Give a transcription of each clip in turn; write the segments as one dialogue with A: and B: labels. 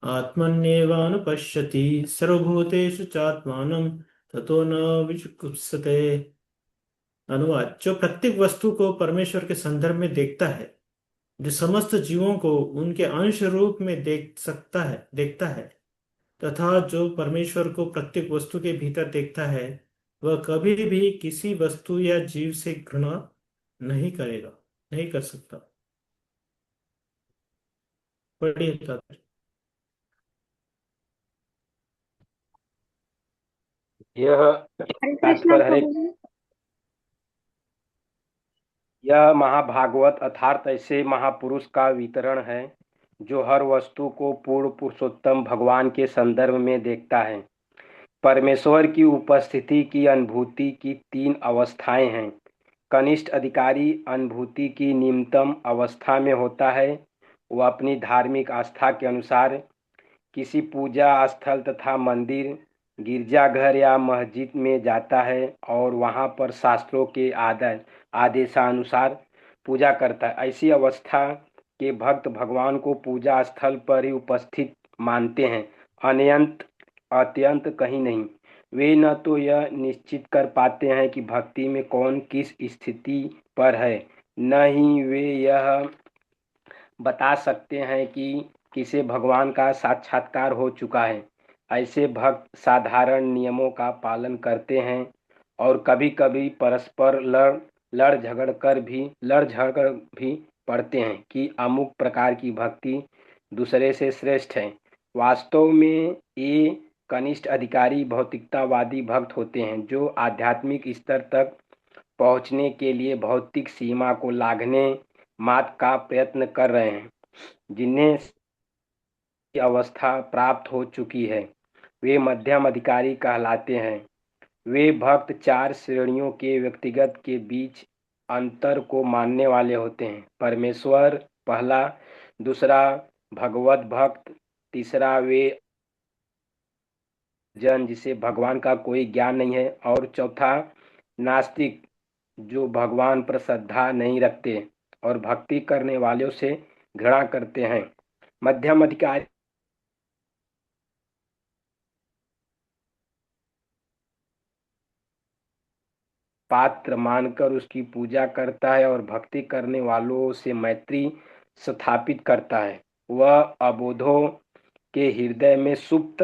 A: आत्मन्येवानुपश्यति सर्वभूतेषु चात्मानं ततो न विचुकुप्सते। अनुवाद: जो प्रत्येक वस्तु को परमेश्वर के संदर्भ में देखता है, जो समस्त जीवों को उनके अंश रूप में देखता है, तथा जो परमेश्वर को प्रत्येक वस्तु के भीतर देखता है, वह कभी भी किसी वस्तु या जीव से घृणा नहीं करेगा, नहीं कर सकता। पढ़िए तात्पर्य।
B: यह
C: हरे कृष्णा
B: तात्पर्य हरे।
C: प्रभु जी।
B: यह महाभागवत अर्थात ऐसे महापुरुष का वितरण है जो हर वस्तु को पूर्ण पुरुषोत्तम भगवान के संदर्भ में देखता है। परमेश्वर की उपस्थिति की अनुभूति की तीन अवस्थाएं हैं। कनिष्ठ अधिकारी अनुभूति की निम्नतम अवस्था में होता है। वह अपनी धार्मिक आस्था के अनुसार किसी पूजा स्थल तथा मंदिर, गिरजाघर या मस्जिद में जाता है और वहां पर शास्त्रों के आदेशानुसार पूजा करता है। ऐसी अवस्था के भक्त भगवान को पूजा स्थल पर ही उपस्थित मानते हैं, अनंत अत्यंत कहीं नहीं। वे न तो यह निश्चित कर पाते हैं कि भक्ति में कौन किस स्थिति पर है, न ही वे यह बता सकते हैं कि किसे भगवान का साक्षात्कार हो चुका है। ऐसे भक्त साधारण नियमों का पालन करते हैं और कभी कभी परस्पर लड़ झगड़ भी पड़ते हैं कि अमुक प्रकार की भक्ति दूसरे से श्रेष्ठ है। वास्तव में ये कनिष्ठ अधिकारी भौतिकतावादी भक्त होते हैं जो आध्यात्मिक स्तर तक पहुंचने के लिए भौतिक सीमा को लांघने मात का प्रयत्न कर रहे हैं। जिन्हें की अवस्था प्राप्त हो चुकी है वे मध्यम अधिकारी कहलाते हैं। वे भक्त चार श्रेणियों के व्यक्तिगत के बीच अंतर को मानने वाले होते हैं। परमेश्वर पहला, दूसरा भगवत भक्त, तीसरा वे जन जिसे भगवान का कोई ज्ञान नहीं है, और चौथा नास्तिक जो भगवान पर श्रद्धा नहीं रखते और भक्ति करने वालों से घृणा करते हैं। मध्यम अधिकारी पात्र मानकर उसकी पूजा करता है और भक्ति करने वालों से मैत्री स्थापित करता है। वह अबोधों के हृदय में सुप्त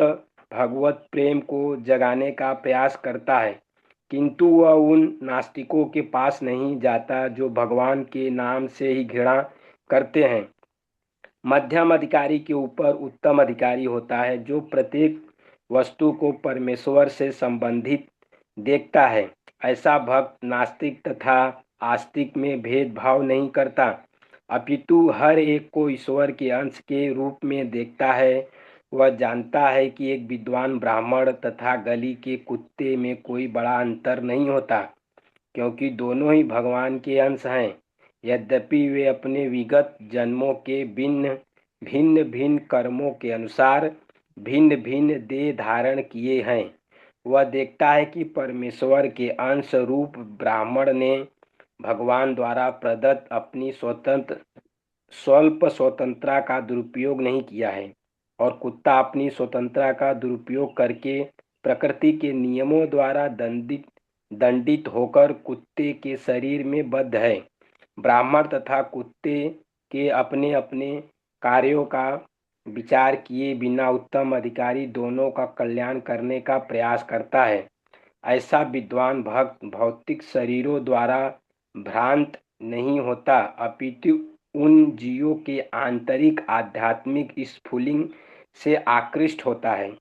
B: भगवत प्रेम को जगाने का प्रयास करता है, किंतु वह उन नास्तिकों के पास नहीं जाता जो भगवान के नाम से ही घृणा करते हैं। मध्यम अधिकारी के ऊपर उत्तम अधिकारी होता है जो प्रत्येक वस्तु को परमेश्वर से संबंधित देखता है। ऐसा भक्त नास्तिक तथा आस्तिक में भेदभाव नहीं करता, अपितु हर एक को ईश्वर के अंश के रूप में देखता है। वह जानता है कि एक विद्वान ब्राह्मण तथा गली के कुत्ते में कोई बड़ा अंतर नहीं होता, क्योंकि दोनों ही भगवान के अंश हैं। यद्यपि वे अपने विगत जन्मों के भिन्न भिन्न भिन्न कर्मों के अनुसार भिन्न भिन्न देह धारण किए हैं। वह देखता है कि परमेश्वर के अंश रूप ब्राह्मण ने भगवान द्वारा प्रदत्त अपनी स्वल्प स्वतंत्रता का दुरुपयोग नहीं किया है, और कुत्ता अपनी स्वतंत्रता का दुरुपयोग करके प्रकृति के नियमों द्वारा दंडित होकर कुत्ते के शरीर में बद्ध है। ब्राह्मण तथा कुत्ते के अपने अपने कार्यों का विचार किए बिना उत्तम अधिकारी दोनों का कल्याण करने का प्रयास करता है। ऐसा विद्वान भक्त भौतिक शरीरों द्वारा भ्रांत नहीं होता, अपितु उन जीवों के आंतरिक आध्यात्मिक स्फुलिंग से आकृष्ट होता है।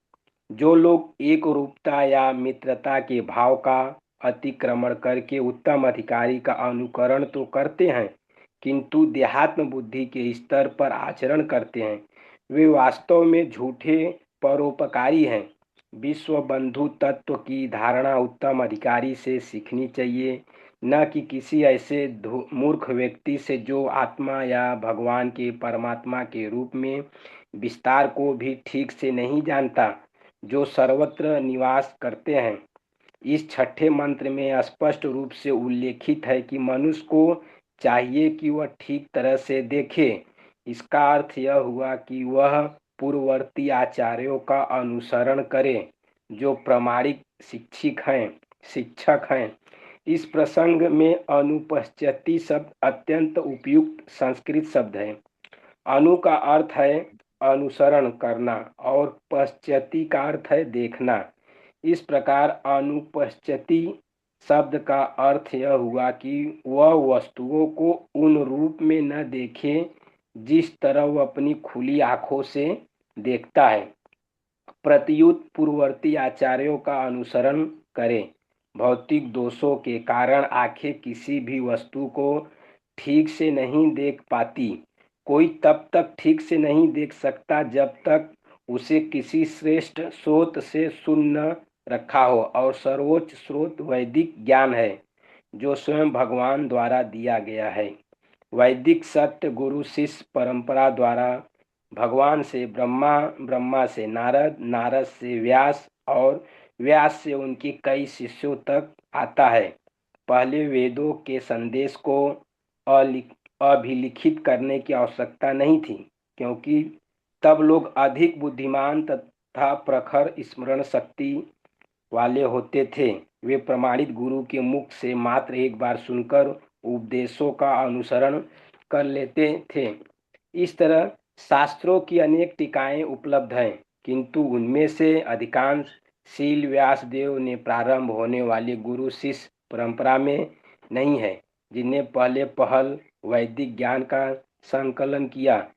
B: जो लोग एक रूपता या मित्रता के भाव का अतिक्रमण करके उत्तम अधिकारी का अनुकरण तो करते हैं, किंतु देहात्म बुद्धि के स्तर पर आचरण करते हैं, वे वास्तव में झूठे परोपकारी हैं। विश्व बंधु तत्व की धारणा उत्तम अधिकारी से सीखनी चाहिए, न कि किसी ऐसे मूर्ख व्यक्ति से जो आत्मा या भगवान के परमात्मा के रूप में विस्तार को भी ठीक से नहीं जानता, जो सर्वत्र निवास करते हैं। इस छठे मंत्र में स्पष्ट रूप से उल्लेखित है कि मनुष्य को चाहिए कि वह ठीक तरह से देखे। इसका अर्थ यह हुआ कि वह पूर्ववर्ती आचार्यों का अनुसरण करें जो प्रामाणिक शिक्षक हैं। इस प्रसंग में अनुपश्यति शब्द अत्यंत उपयुक्त संस्कृत शब्द है। अनु का अर्थ है अनुसरण करना और पश्यति का अर्थ है देखना। इस प्रकार अनुपश्यति शब्द का अर्थ यह हुआ कि वह वस्तुओं को उन रूप में न देखे जिस तरह वह अपनी खुली आंखों से देखता है। प्रत्युत पूर्ववर्ती आचार्यों का अनुसरण करें। भौतिक दोषों के कारण आंखें किसी भी वस्तु को ठीक से नहीं देख पाती। कोई तब तक ठीक से नहीं देख सकता जब तक उसे किसी श्रेष्ठ स्रोत से सुन न रखा हो, और सर्वोच्च स्रोत वैदिक ज्ञान है जो स्वयं भगवान द्वारा दिया गया है। वैदिक सत्य गुरु शिष्य परंपरा द्वारा भगवान से ब्रह्मा, ब्रह्मा से नारद, नारद से व्यास और व्यास से उनके कई शिष्यों तक आता है। पहले वेदों के संदेश को अभिलिखित करने की आवश्यकता नहीं थी, क्योंकि तब लोग अधिक बुद्धिमान तथा प्रखर स्मरण शक्ति वाले होते थे। वे प्रमाणित गुरु के मुख से मात्र एक बार सुनकर उपदेशों का अनुसरण कर लेते थे। इस तरह शास्त्रों की अनेक टीकाएं उपलब्ध हैं, किंतु उनमें से अधिकांश शील व्यासदेव ने प्रारंभ होने वाली गुरु शिष्य परंपरा में नहीं है, जिन्हें पहले पहल वैदिक ज्ञान का संकलन किया।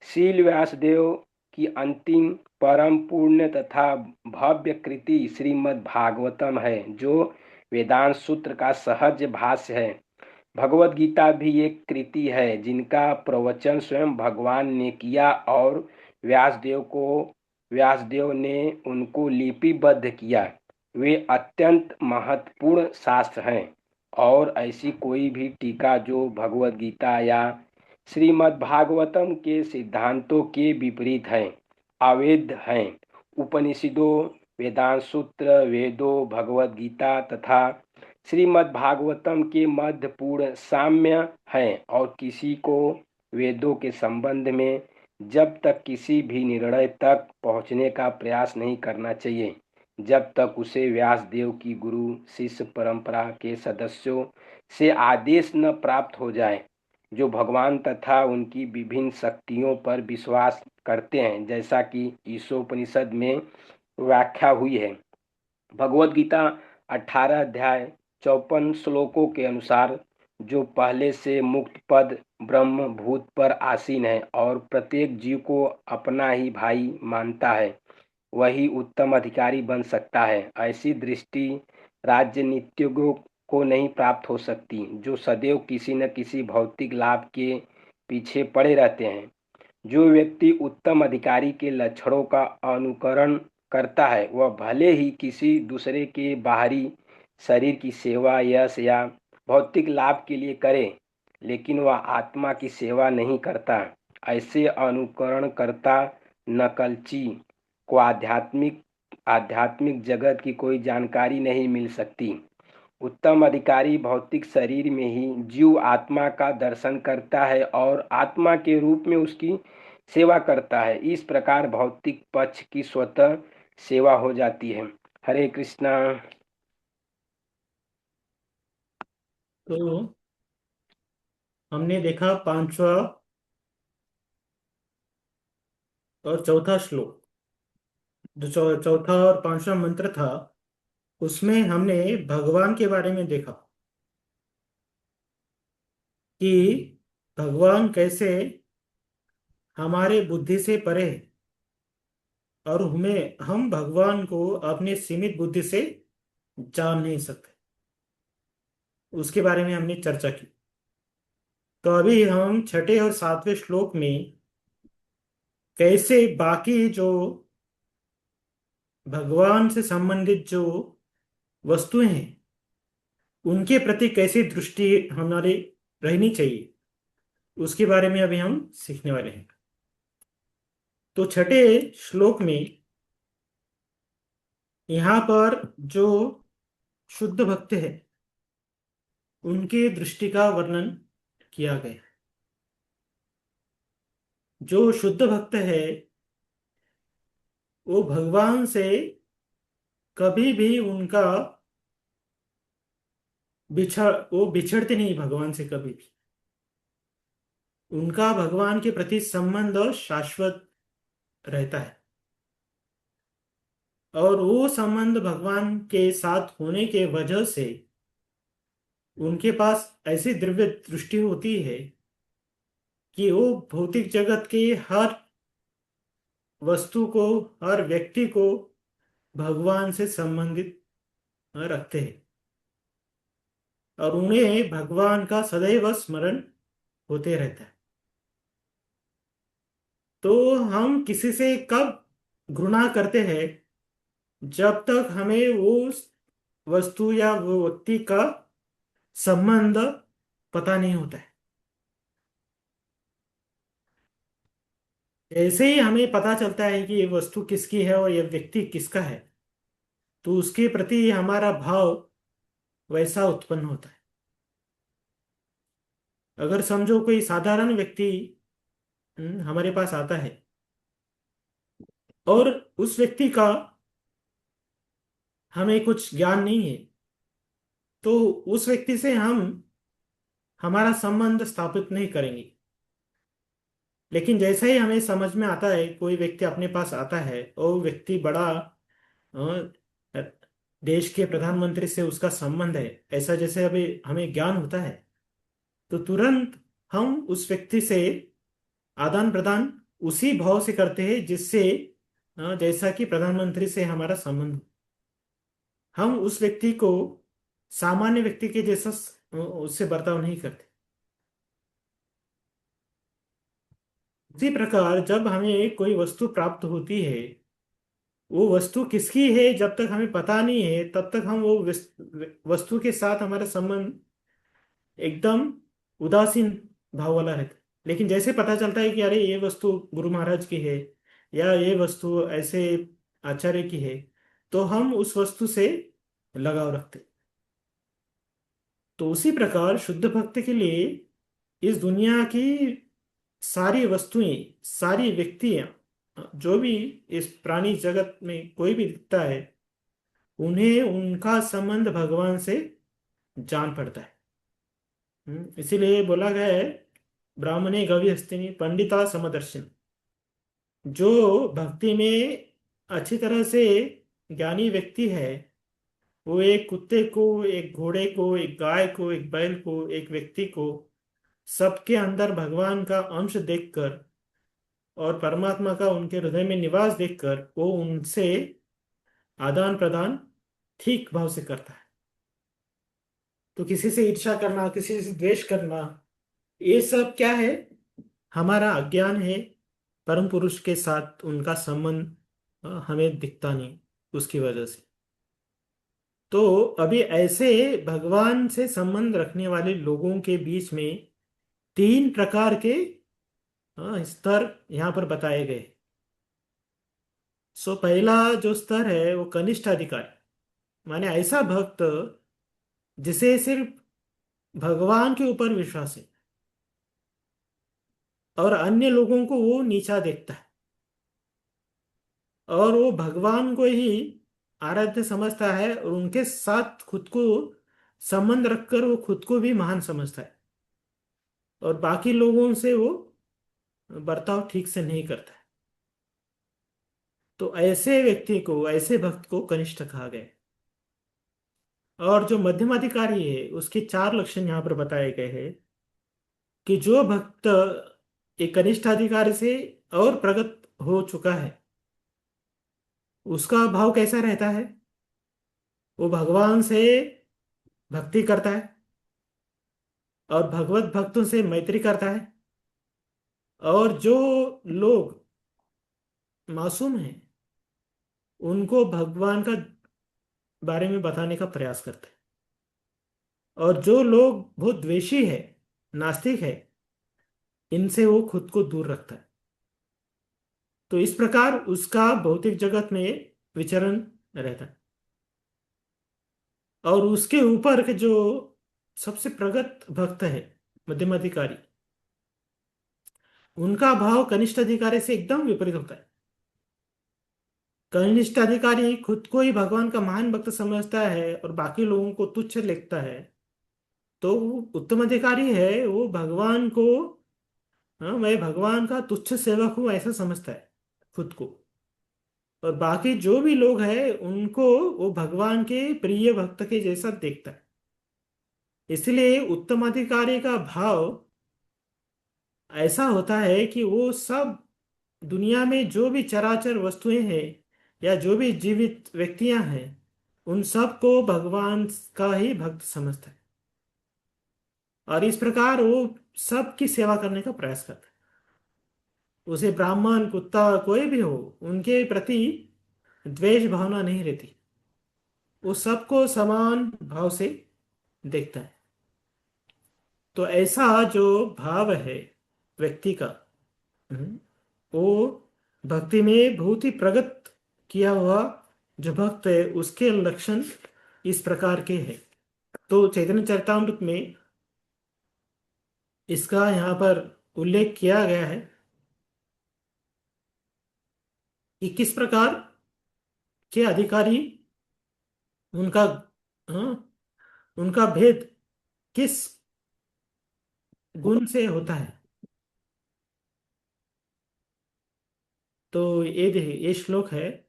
B: शील व्यासदेव की अंतिम परम पूर्ण तथा भव्य कृति श्रीमद् भागवतम है, जो वेदांत सूत्र का सहज भाष्य है। भगवत गीता भी एक कृति है जिनका प्रवचन स्वयं भगवान ने किया और व्यासदेव ने उनको लिपिबद्ध किया। वे अत्यंत महत्वपूर्ण शास्त्र हैं, और ऐसी कोई भी टीका जो भगवत गीता या श्रीमद् भागवतम के सिद्धांतों के विपरीत है, अवैध हैं। उपनिषदों, वेदांत सूत्र, वेदों, भगवत गीता तथा श्रीमद् भागवतम के मध्य पूर्ण साम्य है, और किसी को वेदों के संबंध में जब तक किसी भी निर्णय तक पहुंचने का प्रयास नहीं करना चाहिए जब तक उसे व्यासदेव की गुरु शिष्य परंपरा के सदस्यों से आदेश न प्राप्त हो जाए, जो भगवान तथा उनकी विभिन्न शक्तियों पर विश्वास करते हैं, जैसा कि ईशोपनिषद में व्याख्या हुई है। भगवत गीता 18 अध्याय 54 श्लोकों के अनुसार जो पहले से मुक्त पद ब्रह्म भूत पर आसीन है और प्रत्येक जीव को अपना ही भाई मानता है, वही उत्तम अधिकारी बन सकता है। ऐसी दृष्टि राजनीतिज्ञों को नहीं प्राप्त हो सकती, जो सदैव किसी न किसी भौतिक लाभ के पीछे पड़े रहते हैं। जो व्यक्ति उत्तम अधिकारी के लक्षणों का अनुकरण करता है, वह भले ही किसी दूसरे के बाहरी शरीर की सेवा, यश या भौतिक लाभ के लिए करे, लेकिन वह आत्मा की सेवा नहीं करता। ऐसे अनुकरणकर्ता नकलची को आध्यात्मिक जगत की कोई जानकारी नहीं मिल सकती। उत्तम अधिकारी भौतिक शरीर में ही जीव आत्मा का दर्शन करता है और आत्मा के रूप में उसकी सेवा करता है। इस प्रकार भौतिक पक्ष की स्वतः सेवा हो जाती है। हरे कृष्णा।
A: तो हमने देखा पांचवा और चौथा श्लोक। जो चौथा और पांचवा मंत्र था, उसमें हमने भगवान के बारे में देखा कि भगवान कैसे हमारे बुद्धि से परे है, और हम भगवान को अपने सीमित बुद्धि से जान नहीं सकते। उसके बारे में हमने चर्चा की। तो अभी हम छठे और सातवें श्लोक में कैसे बाकी जो भगवान से संबंधित जो वस्तुएं हैं, उनके प्रति कैसी दृष्टि हमारी रहनी चाहिए, उसके बारे में अभी हम सीखने वाले हैं। तो छठे श्लोक में यहाँ पर जो शुद्ध भक्त है, उनके दृष्टि का वर्णन किया गया है। जो शुद्ध भक्त है, वो भगवान से कभी भी उनका वो बिछड़ते नहीं भगवान से कभी भी। उनका भगवान के प्रति संबंध शाश्वत रहता है। और वो संबंध भगवान के साथ होने के वजह से उनके पास ऐसी दिव्य दृष्टि होती है कि वो भौतिक जगत के हर वस्तु को, हर व्यक्ति को भगवान से संबंधित रखते हैं, और उन्हें भगवान का सदैव स्मरण होते रहता है। तो हम किसी से कब घृणा करते हैं? जब तक हमें वो वस्तु या वो व्यक्ति का संबंध पता नहीं होता है। ऐसे ही हमें पता चलता है कि ये वस्तु किसकी है और ये व्यक्ति किसका है, तो उसके प्रति हमारा भाव वैसा उत्पन्न होता है। अगर समझो कोई साधारण व्यक्ति हमारे पास आता है, और उस व्यक्ति का हमें कुछ ज्ञान नहीं है, तो उस व्यक्ति से हम हमारा संबंध स्थापित नहीं करेंगे। लेकिन जैसे ही हमें समझ में आता है, कोई व्यक्ति अपने पास आता है और वो व्यक्ति बड़ा अ, देश के प्रधानमंत्री से उसका संबंध है, ऐसा जैसे अभी हमें ज्ञान होता है, तो तुरंत हम उस व्यक्ति से आदान प्रदान उसी भाव से करते हैं जिससे जैसा कि प्रधानमंत्री से हमारा संबंध हो। हम उस व्यक्ति को सामान्य व्यक्ति के जैसा उससे बर्ताव नहीं करते। उसी प्रकार जब हमें कोई वस्तु प्राप्त होती है, वो वस्तु किसकी है जब तक हमें पता नहीं है, तब तक हम वो वस्तु के साथ हमारा संबंध एकदम उदासीन भाव वाला रहता है। लेकिन जैसे पता चलता है कि अरे ये वस्तु गुरु महाराज की है, या ये वस्तु ऐसे आचार्य की है, तो हम उस वस्तु से लगाव रखते हैं। तो उसी प्रकार शुद्ध भक्त के लिए इस दुनिया की सारी वस्तुएं, सारी व्यक्तियां, जो भी इस प्राणी जगत में कोई भी दिखता है, उन्हें उनका संबंध भगवान से जान पड़ता है। इसीलिए बोला गया है, ब्राह्मणे गवि हस्तिनी पंडिता समदर्शन। जो भक्ति में अच्छी तरह से ज्ञानी व्यक्ति है, वो एक कुत्ते को, एक घोड़े को, एक गाय को, एक बैल को, एक व्यक्ति को, सबके अंदर भगवान का अंश देखकर और परमात्मा का उनके हृदय में निवास देखकर वो उनसे आदान प्रदान ठीक भाव से करता है। तो किसी से ईर्ष्या करना, किसी से द्वेष करना, ये सब क्या है? हमारा अज्ञान है। परम पुरुष के साथ उनका संबंध हमें दिखता नहीं, उसकी वजह से। तो अभी ऐसे भगवान से संबंध रखने वाले लोगों के बीच में तीन प्रकार के स्तर यहाँ पर बताए गए। सो पहला जो स्तर है वो कनिष्ठ अधिकारी, माने ऐसा भक्त जिसे सिर्फ भगवान के ऊपर विश्वास है और अन्य लोगों को वो नीचा देखता है, और वो भगवान को ही आराध्य समझता है, और उनके साथ खुद को संबंध रखकर वो खुद को भी महान समझता है, और बाकी लोगों से वो बर्ताव ठीक से नहीं करता है। तो ऐसे व्यक्ति को, ऐसे भक्त को कनिष्ठ कहा गया है। और जो मध्यमाधिकारी है, उसके चार लक्षण यहाँ पर बताए गए हैं कि जो भक्त एक कनिष्ठ अधिकारी से और प्रगत हो चुका है, उसका भाव कैसा रहता है? वो भगवान से भक्ति करता है और भगवत भक्तों से मैत्री करता है, और जो लोग मासूम हैं उनको भगवान का बारे में बताने का प्रयास करता है, और जो लोग बहुत द्वेषी है, नास्तिक है, इनसे वो खुद को दूर रखता है। तो इस प्रकार उसका भौतिक जगत में विचरण रहता है। और उसके ऊपर के जो सबसे प्रगत भक्त है, मध्यम अधिकारी, उनका भाव कनिष्ठ अधिकारी से एकदम विपरीत होता है। कनिष्ठ अधिकारी खुद को ही भगवान का महान भक्त समझता है और बाकी लोगों को तुच्छ लिखता है, तो वो उत्तम अधिकारी है, वो भगवान को, हाँ, मैं भगवान का तुच्छ सेवक हूँ ऐसा समझता है खुद को। और बाकी जो भी लोग हैं उनको वो भगवान के प्रिय भक्त के जैसा देखता है। इसलिए उत्तम अधिकारी का भाव ऐसा होता है कि वो सब दुनिया में जो भी चराचर वस्तुएं हैं या जो भी जीवित व्यक्तियां हैं, उन सब को भगवान का ही भक्त समझता है। और इस प्रकार वो सबकी सेवा करने का प्रयास करता है। उसे ब्राह्मण कुत्ता कोई भी हो, उनके प्रति द्वेष भावना नहीं रहती। वो सबको समान भाव से देखता है। तो ऐसा जो भाव है व्यक्ति का, हम्म, वो भक्ति में बहुत ही प्रगत किया हुआ जो भक्त है उसके लक्षण इस प्रकार के हैं। तो चैतन्य चरितामृत में इसका यहाँ पर उल्लेख किया गया है कि किस प्रकार के अधिकारी, उनका, हाँ, उनका भेद किस गुण से होता है। तो ये देखिए, ये श्लोक है,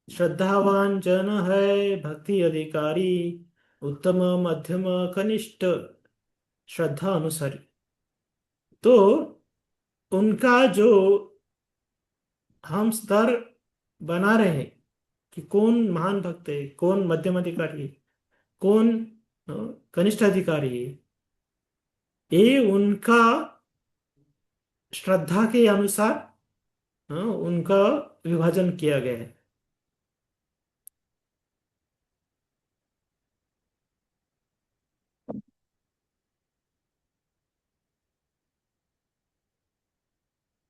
A: श्रद्धावान जन है भक्ति अधिकारी, उत्तम मध्यम कनिष्ठ श्रद्धा अनुसारी। तो उनका जो हम स्तर बना रहे हैं कि कौन महान भक्त है, कौन मध्यम अधिकारी है, कौन अ, कनिष्ठ अधिकारी है, ये उनका श्रद्धा के अनुसार उनका विभाजन किया गया है।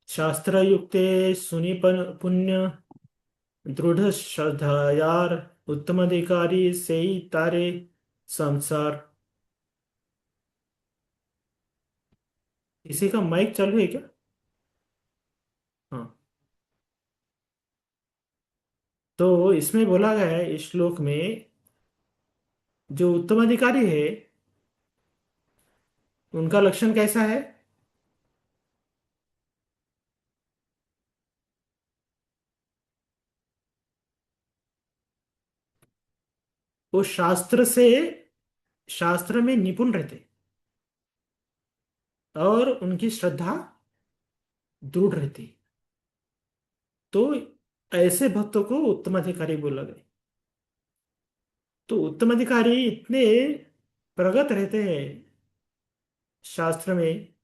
A: शास्त्र युक्ते सुनिपन पुण्य दृढ़ श्रद्धायार, उत्तम अधिकारी से ही तारे संसार। इसी का माइक चालू है क्या? हाँ। तो इसमें बोला गया है इस श्लोक में, जो उत्तम अधिकारी है उनका लक्षण कैसा है? वो शास्त्र में निपुण रहते और उनकी श्रद्धा दृढ़ रहती। तो ऐसे भक्तों को उत्तम अधिकारी बोला गया। तो उत्तम अधिकारी इतने प्रगत रहते हैं शास्त्र में,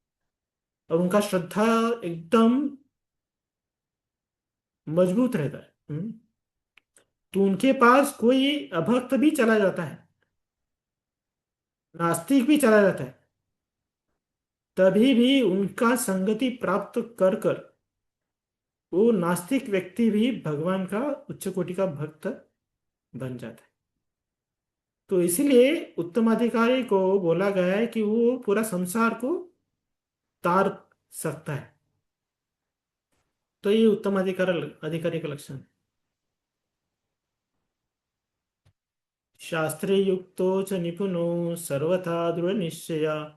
A: और उनका श्रद्धा एकदम मजबूत रहता है। तो उनके पास कोई अभक्त भी चला जाता है, नास्तिक भी चला जाता है, तभी भी उनका संगति प्राप्त कर कर वो नास्तिक व्यक्ति भी भगवान का उच्च कोटि का भक्त बन जाता है। तो इसीलिए उत्तम अधिकारी को बोला गया है कि वो पूरा संसार को तार सकता है। तो ये उत्तम अधिकारी का लक्षण है। शास्त्रे युक्तो च निपुनो सर्वथा दृढ़ निश्चया,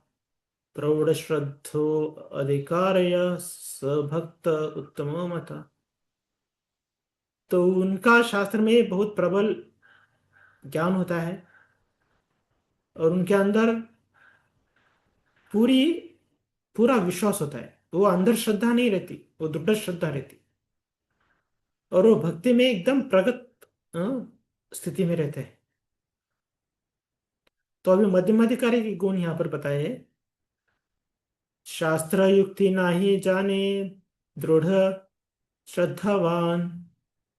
A: प्रौढ़ श्रद्धो अधिकारय स भक्त उत्तम मता। तो उनका शास्त्र में बहुत प्रबल ज्ञान होता है और उनके अंदर पूरी पूरा विश्वास होता है। वो अंदर श्रद्धा नहीं रहती, वो दृढ़ श्रद्धा रहती, और वो भक्ति में एकदम प्रगत स्थिति में रहते हैं। तो अभी मध्यमाधिकारी के गुण यहाँ पर बताए हैं। शास्त्र युक्ति नाही जाने, दृढ़ श्रद्धावान,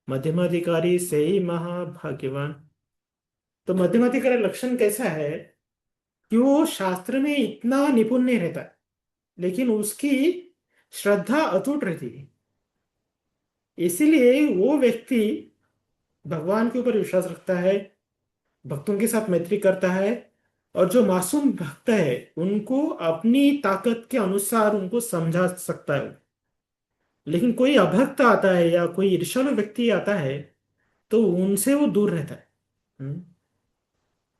A: मध्यमाधिकारी से ही महाभाग्यवान। तो मध्यमाधिकारी लक्षण कैसा है कि वो शास्त्र में इतना निपुण नहीं रहता, लेकिन उसकी श्रद्धा अटूट रहती है। इसीलिए वो व्यक्ति भगवान के ऊपर विश्वास रखता है, भक्तों के साथ मैत्री करता है, और जो मासूम भक्त है उनको अपनी ताकत के अनुसार उनको समझा सकता है। लेकिन कोई अभक्त आता है या कोई ईर्ष्यालु व्यक्ति आता है तो उनसे वो दूर रहता है। हम्म,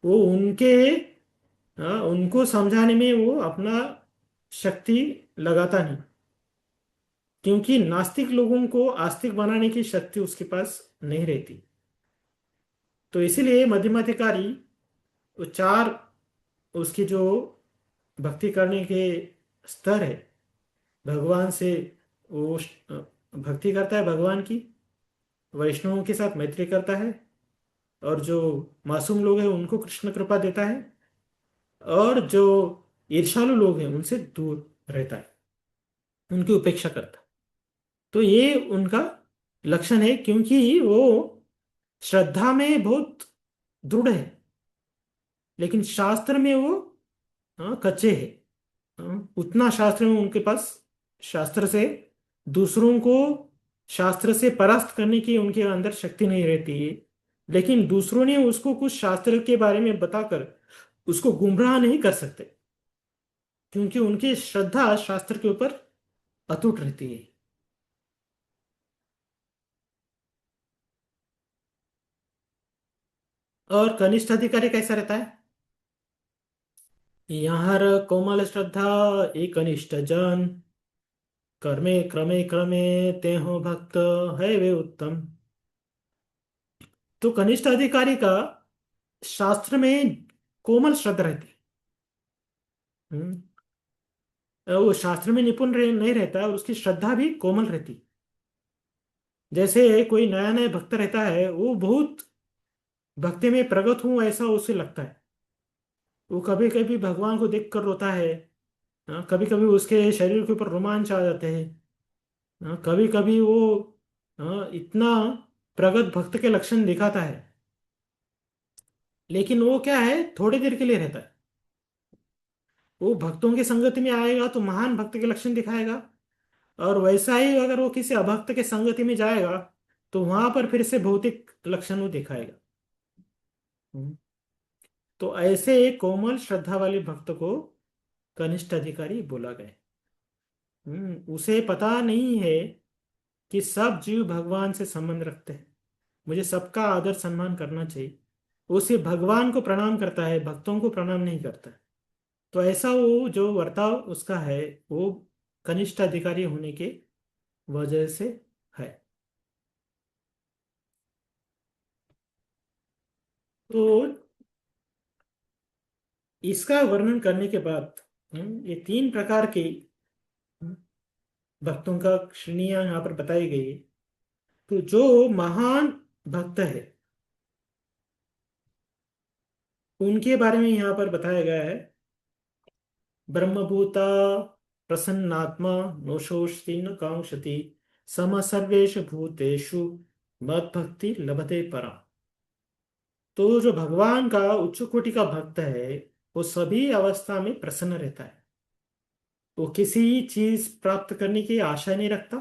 A: वो उनके उनको समझाने में वो अपना शक्ति लगाता नहीं, क्योंकि नास्तिक लोगों को आस्तिक बनाने की शक्ति उसके पास नहीं रहती। तो इसीलिए मध्यमाधिकारी वो चार उसकी जो भक्ति करने के स्तर है भगवान से, वो भक्ति करता है भगवान की, वैष्णवों के साथ मैत्री करता है, और जो मासूम लोग हैं उनको कृष्ण कृपा देता है, और जो ईर्ष्यालु लोग हैं उनसे दूर रहता है, उनकी उपेक्षा करता है। तो ये उनका लक्षण है, क्योंकि वो श्रद्धा में बहुत दृढ़ है, लेकिन शास्त्र में वो कच्चे है। उतना शास्त्र में उनके पास शास्त्र से दूसरों को शास्त्र से परास्त करने की उनके अंदर शक्ति नहीं रहती है। लेकिन दूसरों ने उसको कुछ शास्त्र के बारे में बताकर उसको गुमराह नहीं कर सकते, क्योंकि उनकी श्रद्धा शास्त्र के ऊपर अटूट रहती है। और कनिष्ठ अधिकारी कैसा रहता है? यहाँ कोमल श्रद्धा एक कनिष्ठ जन, कर्मे क्रमे क्रमे ते हो भक्त है वे उत्तम। तो कनिष्ठ अधिकारी का शास्त्र में कोमल श्रद्धा रहती है। हम्म, वो शास्त्र में निपुण नहीं रहता है, और उसकी श्रद्धा भी कोमल रहती है। जैसे कोई नया नया भक्त रहता है, वो बहुत भक्ति में प्रगत हूं ऐसा उसे लगता है। वो कभी कभी भगवान को देख कर रोता है, कभी कभी उसके शरीर के ऊपर रोमांच आ जाते हैं, कभी कभी वो इतना प्रगत भक्त के लक्षण दिखाता है। लेकिन वो क्या है, थोड़ी देर के लिए रहता है। वो भक्तों की संगति में आएगा तो महान भक्त के लक्षण दिखाएगा, और वैसा ही अगर वो किसी अभक्त के संगति में जाएगा तो वहां पर फिर से भौतिक लक्षण वो दिखाएगा। हम्म। तो ऐसे एक कोमल श्रद्धा वाले भक्त को कनिष्ठ अधिकारी बोला गया। उसे पता नहीं है कि सब जीव भगवान से संबंध रखते हैं, मुझे सबका आदर सम्मान करना चाहिए। वो सिर्फ भगवान को प्रणाम करता है, भक्तों को प्रणाम नहीं करता है। तो ऐसा वो जो वर्ताव उसका है, वो कनिष्ठ अधिकारी होने के वजह से है। तो इसका वर्णन करने के बाद ये तीन प्रकार के हम्म, भक्तों का श्रेणियां यहाँ पर बताई गई है। तो जो महान भक्त है उनके बारे में यहाँ पर बताया गया है। ब्रह्मभूता प्रसन्नात्मा नो शोषति न कांक्षति सम सर्वेषु भूतेषु मद भक्ति लभते परा। तो जो भगवान का उच्च कोटि का भक्त है वो सभी अवस्था में प्रसन्न रहता है। वो किसी चीज प्राप्त करने की आशा नहीं रखता,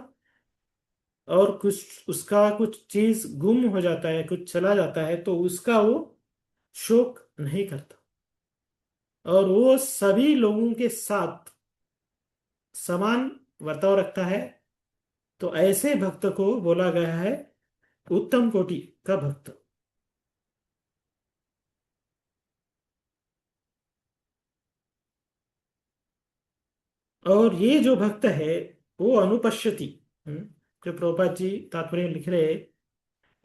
A: और कुछ उसका कुछ चीज गुम हो जाता है, कुछ चला जाता है तो उसका वो शोक नहीं करता, और वो सभी लोगों के साथ समान वर्ताव रखता है। तो ऐसे भक्त को बोला गया है उत्तम कोटि का भक्त। और ये जो भक्त है वो अनुपश्यति, हम्म, जो प्रभुपाद जी तात्पर्य लिख रहे हैं,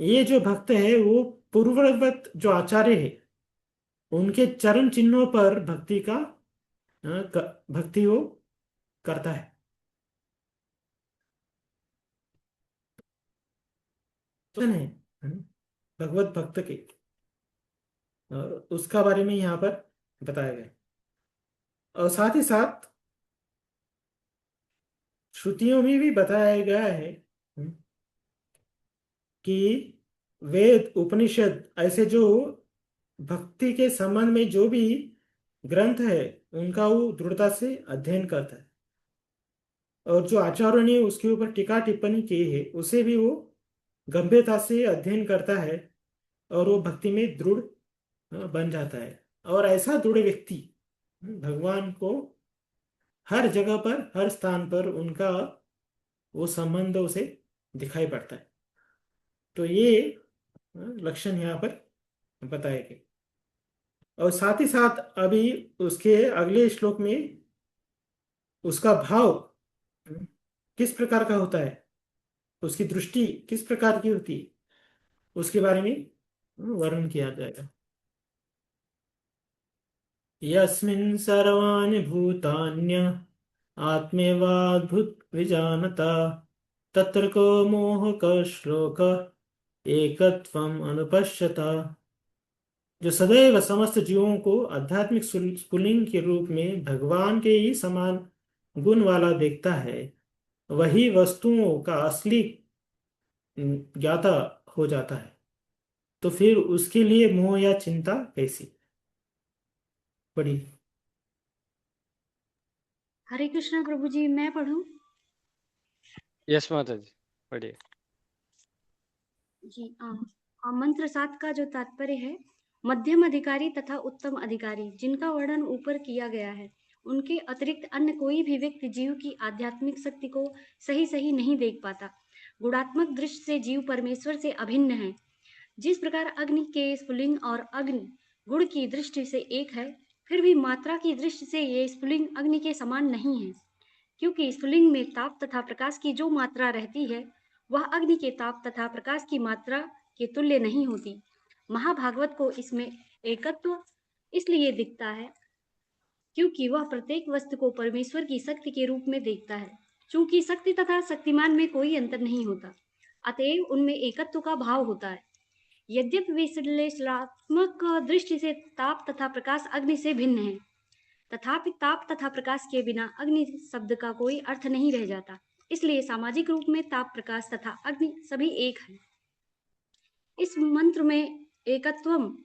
A: ये जो भक्त है वो पूर्ववत जो आचार्य है उनके चरण चिन्हों पर भक्ति का भक्ति वो करता है। तो है भगवत भक्त के, और उसका बारे में यहाँ पर बताया गया। और साथ ही साथ श्रुतियों में भी बताया गया है कि वेद उपनिषद ऐसे जो भक्ति के संबंध में जो भी ग्रंथ है उनका वो दृढ़ता से अध्ययन करता है, और जो आचार्यों ने उसके ऊपर टीका टिप्पणी की है उसे भी वो गंभीरता से अध्ययन करता है, और वो भक्ति में दृढ़ बन जाता है। और ऐसा दृढ़ व्यक्ति भगवान को हर जगह पर हर स्थान पर उनका वो संबंध उसे दिखाई पड़ता है। तो ये लक्षण यहाँ पर बताए गए। और साथ ही साथ अभी उसके अगले श्लोक में उसका भाव किस प्रकार का होता है, उसकी दृष्टि किस प्रकार की होती है, उसके बारे में वर्णन किया जाएगा। यस्मिन् सर्वाणि भूतान्य आत्मेवाद्भुत विजानता तत्र को मोह क श्लोक एकत्वम अनुपश्यता। जो सदैव समस्त जीवों को आध्यात्मिक स्फुलिंग के रूप में भगवान के ही समान गुण वाला देखता है, वही वस्तुओं का असली ज्ञाता हो जाता है। तो फिर उसके लिए मोह या चिंता कैसी बड़ी।
C: हरे कृष्णा प्रभु जी, मैं पढ़ूं?
D: यस माता जी, पढ़िए।
C: जी। मंत्र 7 का जो तात्पर्य है, मध्यम अधिकारी तथा उत्तम अधिकारी जिनका वर्णन ऊपर किया गया है, उनके अतिरिक्त अन्य कोई भी व्यक्ति जीव की आध्यात्मिक शक्ति को सही सही नहीं देख पाता। गुणात्मक दृष्टि से जीव परमेश्वर से अभिन्न है। जिस प्रकार अग्नि के स्फुलिंग और अग्नि गुण की दृष्टि से एक है, फिर भी मात्रा की दृष्टि से ये स्फुलिंग अग्नि के समान नहीं है, क्योंकि स्फुलिंग में ताप तथा प्रकाश की जो मात्रा रहती है, वह अग्नि के ताप तथा प्रकाश की मात्रा के तुल्य नहीं होती। महाभागवत को इसमें एकत्व इसलिए दिखता है क्योंकि वह प्रत्येक वस्तु को परमेश्वर की शक्ति के रूप में देखता है। चूंकि शक्ति तथा शक्तिमान में कोई अंतर नहीं होता, अतएव उनमें एकत्व का भाव होता है। यद्यपि विश्लेषणात्मक दृष्टि से ताप तथा प्रकाश अग्नि से भिन्न है, तथापि ताप तथा प्रकाश के बिना अग्नि शब्द का कोई अर्थ नहीं रह जाता। इसलिए सामाजिक रूप में ताप, प्रकाश तथा अग्नि सभी एक है। इस मंत्र में एकत्वम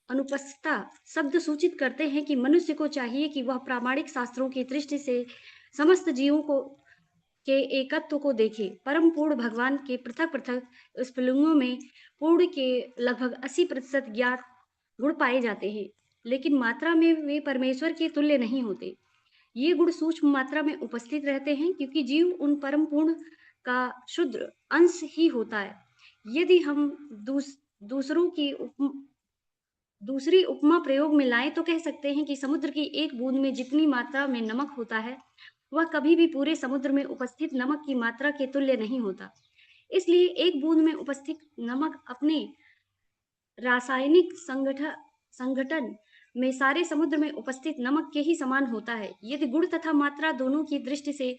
C: अनुपस्थिता शब्द सूचित करते हैं कि मनुष्य को चाहिए कि वह प्रामाणिक शास्त्रों की दृष्टि से समस्त जीवों को के एकत्व को देखे। परम पूर्ण भगवान के पृथक पृथक स्फुलिंगों में पूर्ण के लगभग 80% ज्ञात गुण पाए जाते हैं, लेकिन मात्रा में वे परमेश्वर के तुल्य नहीं होते। ये गुण सूक्ष्म मात्रा में उपस्थित रहते हैं क्योंकि जीव उन परम पूर्ण का शुद्ध अंश ही होता है। यदि हम दूसरी उपमा प्रयोग में लाएं तो कह सकते हैं कि समुद्र की एक बूंद में जितनी मात्रा में नमक होता है, वह कभी भी पूरे समुद्र में उपस्थित नमक की मात्रा के तुल्य नहीं होता। इसलिए एक बूंद में उपस्थित नमक अपने रासायनिक संगठन में सारे समुद्र में उपस्थित नमक के ही समान होता है। यदि गुण तथा मात्रा दोनों की दृष्टि से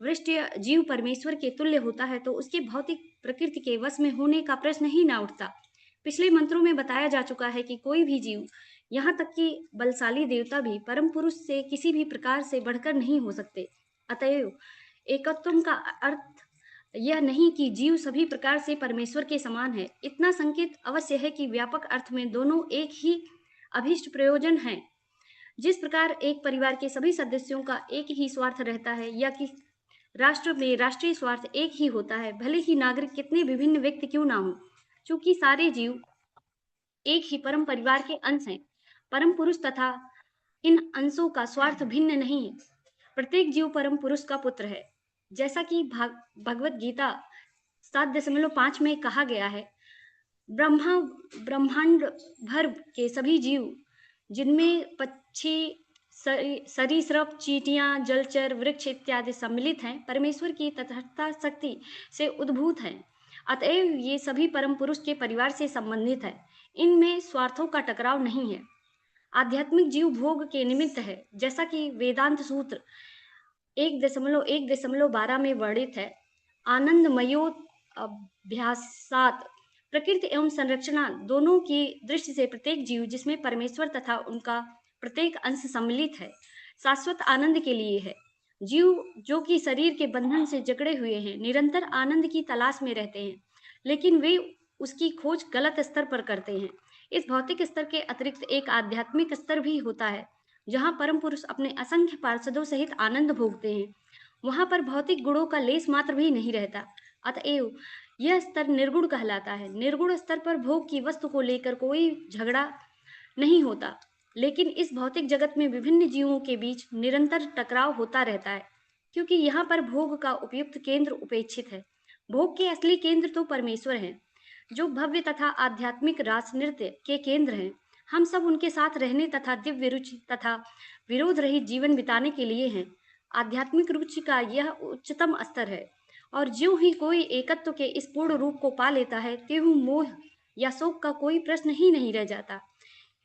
C: वृष्टि जीव परमेश्वर के तुल्य होता है, तो उसके भौतिक प्रकृति के वश में होने का प्रश्न ही ना उठता। पिछले मंत्रों में बताया जा चुका है कि कोई भी जीव, यहाँ तक कि बलशाली देवता भी परम पुरुष से किसी भी प्रकार से बढ़कर नहीं हो सकते। अतएव एकत्व का अर्थ यह नहीं कि जीव सभी प्रकार से परमेश्वर के समान है। इतना संकेत अवश्य है कि व्यापक अर्थ में दोनों एक ही अभीष्ट प्रयोजन है। जिस प्रकार एक परिवार के सभी सदस्यों का एक ही स्वार्थ रहता है, या कि राष्ट्र में राष्ट्रीय स्वार्थ एक ही होता है, भले ही नागरिक कितने विभिन्न व्यक्ति क्यों ना हो, चूंकि सारे जीव एक ही परम परिवार के अंश हैं। परम पुरुष तथा इन अंशों का स्वार्थ भिन्न नहीं है। प्रत्येक जीव परम पुरुष का पुत्र है। जैसा कि भगवत गीता 7.5 में कहा गया है, ब्रह्मांड भर के सभी जीव, जिनमें पक्षी, सरीसृप, चींटियां, जलचर, वृक्ष इत्यादि सम्मिलित हैं, परमेश्वर की तथागत शक्ति से उद्भूत हैं। अतएव ये सभी परम पुरुष के परिवार से संबंधित है। इनमें स्वार्थों का टकराव नहीं है। आध्यात्मिक जीव भोग के निमित्त है, जैसा कि वेदांत सूत्र 1.1.12 में वर्णित है। आनंदमयो अभ्यासात प्रकृति एवं संरचना दोनों की दृष्टि से प्रत्येक जीव, जिसमें परमेश्वर तथा उनका प्रत्येक अंश सम्मिलित है, शाश्वत आनंद के लिए है। जीव जो कि शरीर के बंधन से जकड़े हुए हैं, निरंतर आनंद की तलाश में रहते हैं, लेकिन वे उसकी खोज गलत स्तर पर करते हैं। इस भौतिक स्तर के अतिरिक्त एक आध्यात्मिक स्तर भी होता है, जहाँ परम पुरुष अपने असंख्य पार्षदों सहित आनंद भोगते हैं। वहां पर भौतिक गुणों का लेस मात्र भी नहीं रहता। अतएव यह स्तर निर्गुण कहलाता है। निर्गुण स्तर पर भोग की वस्तु को लेकर कोई झगड़ा नहीं होता, लेकिन इस भौतिक जगत में विभिन्न जीवों के बीच निरंतर टकराव होता रहता है। क्योंकि यहाँ पर भोग का उपयुक्त केंद्र उपेक्षित है। भोग के असली केंद्र तो परमेश्वर हैं, जो भव्य तथा आध्यात्मिक रास नृत्य के केंद्र हैं। हम सब उनके साथ रहने तथा दिव्य रुचि तथा विरोध रहित जीवन बिताने के लिए हैं। आध्यात्मिक रुचि का यह उच्चतम स्तर है, और ज्यों ही कोई एकत्व के इस पूर्ण रूप को पा लेता है, त्यों मोह या शोक का कोई प्रश्न ही नहीं रह जाता।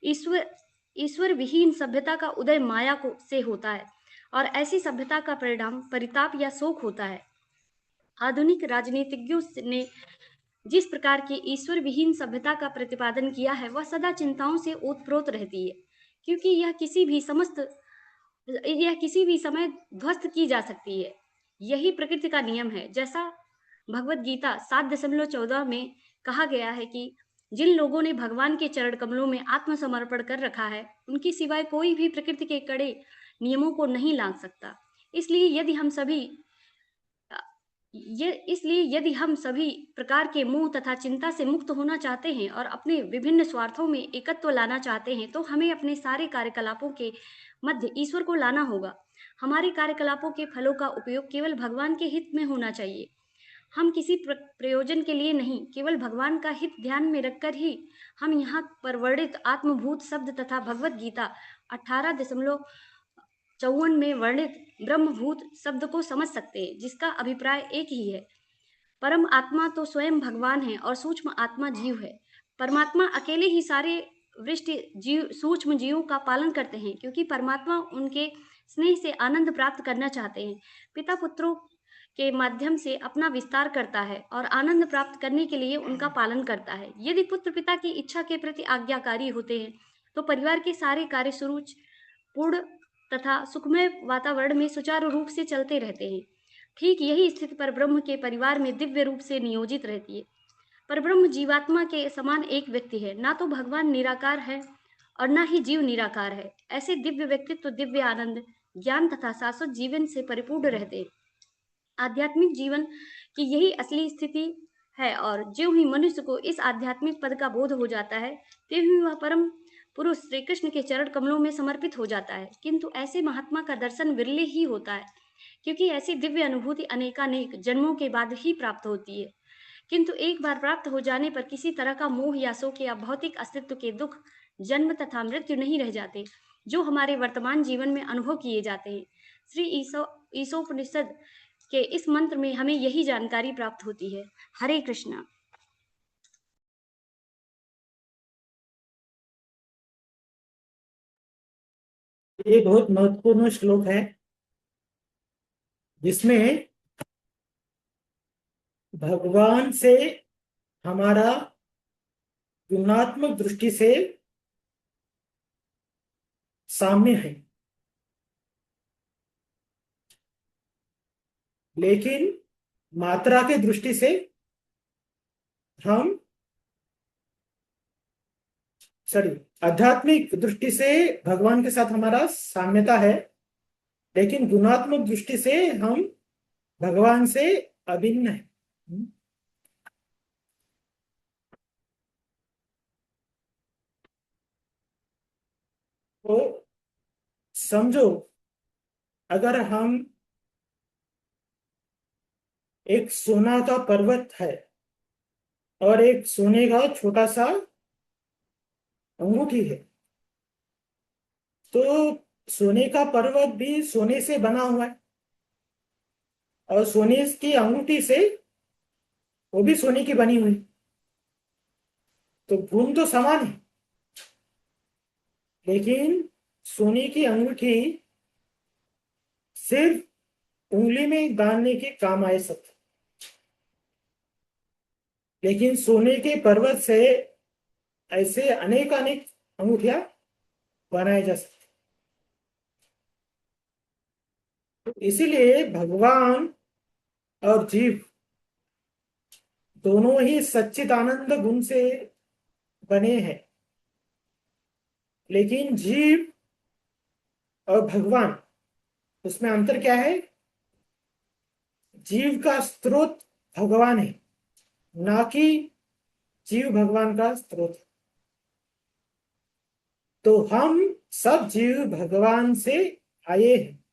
C: ईश्वर ईश्वर विहीन सभ्यता का उदय माया को से होता है, और ऐसी सभ्यता का परिणाम परिताप या शोक होता है। आधुनिक राजनीतिज्ञों ने जिस प्रकार की ईश्वर विहीन सभ्यता का प्रतिपादन किया है, वह सदा चिंताओं से ओतप्रोत रहती है, क्योंकि यह किसी भी समय ध्वस्त की जा सकती है। यही प्रकृति का नियम है। जैसा भगवत गीता 7.14 में कहा गया है कि जिन लोगों ने भगवान के चरण कमलों में आत्मसमर्पण कर रखा है, उनकी सिवाय कोई भी प्रकृति के कड़े नियमों को नहीं लांघ सकता। इसलिए यदि हम सभी प्रकार के मोह तथा चिंता से मुक्त होना चाहते हैं और अपने विभिन्न स्वार्थों में एकत्व लाना चाहते हैं, तो हमें अपने सारे कार्यकलापों के मध्य ईश्वर को लाना होगा। हमारे कार्यकलापों के फलों का उपयोग केवल भगवान के हित में होना चाहिए। हम किसी प्रयोजन के लिए नहीं, केवल भगवान का हित ध्यान में रखकर ही हम यहाँ पर वर्णित आत्मभूत शब्द तथा भगवत गीता 18.54 में वर्णित ब्रह्मभूत शब्द को समझ सकते हैं, जिसका अभिप्राय एक ही है। परम आत्मा तो स्वयं भगवान है और सूक्ष्म आत्मा जीव है। परमात्मा अकेले ही सारे वृष्टि जीव सूक्ष्म जीवों का पालन करते हैं, क्योंकि परमात्मा उनके स्नेह से आनंद प्राप्त करना चाहते हैं। पिता पुत्रों के माध्यम से अपना विस्तार करता है और आनंद प्राप्त करने के लिए उनका पालन करता है। यदि पुत्र पिता की इच्छा के प्रति आज्ञाकारी होते हैं, तो परिवार के सारे कार्य सुरुचिपूर्ण तथा सुखमय वातावरण में सुचारू रूप से चलते रहते हैं। ठीक यही स्थिति पर ब्रह्म के परिवार में दिव्य रूप से नियोजित रहती है। पर ब्रह्म जीवात्मा के समान एक व्यक्ति है। ना तो भगवान निराकार है और ना ही जीव निराकार है। ऐसे दिव्य व्यक्तित्व दिव्य आनंद, ज्ञान तथा शाश्वत जीवन से परिपूर्ण रहते हैं। आध्यात्मिक जीवन की यही असली स्थिति है, और ज्यों ही मनुष्य को इस आध्यात्मिक पद का बोध हो जाता है, त्यों ही वह परम पुरुष श्री कृष्ण के चरण कमलों में समर्पित हो जाता है। किंतु ऐसे महात्मा का दर्शन विरले ही होता है, क्योंकि ऐसी दिव्य अनुभूति अनेकानेक जन्मों के बाद ही प्राप्त होती है। किंतु एक बार प्राप्त हो जाने पर किसी तरह का मोह या शोक या भौतिक अस्तित्व के दुख, जन्म तथा मृत्यु नहीं रह जाते, जो हमारे वर्तमान जीवन में अनुभव किए जाते हैं। श्री ईशोपनिषद के इस मंत्र में हमें यही जानकारी प्राप्त होती है। हरे कृष्णा।
A: ये बहुत महत्वपूर्ण श्लोक है, जिसमें भगवान से हमारा गुणात्मक दृष्टि से साम्य है, लेकिन मात्रा के दृष्टि से हम आध्यात्मिक दृष्टि से भगवान के साथ हमारा साम्यता है, लेकिन गुणात्मक दृष्टि से हम भगवान से अभिन्न है। तो समझो, अगर हम एक सोना का पर्वत है और एक सोने का छोटा सा अंगूठी है, तो सोने का पर्वत भी सोने से बना हुआ है और सोने की अंगूठी से वो भी सोने की बनी हुई, तो गुण तो समान है, लेकिन सोने की अंगूठी सिर्फ उंगली में डालने के काम आए सकते, लेकिन सोने के पर्वत से ऐसे अनेक अंगूठियां बनाए जा सकते। इसीलिए भगवान और जीव दोनों ही सच्चिदानंद गुण से बने हैं, लेकिन जीव और भगवान, उसमें अंतर क्या है? जीव का स्रोत भगवान है, ना कि जीव भगवान का स्रोत है। तो हम सब जीव भगवान से आए हैं,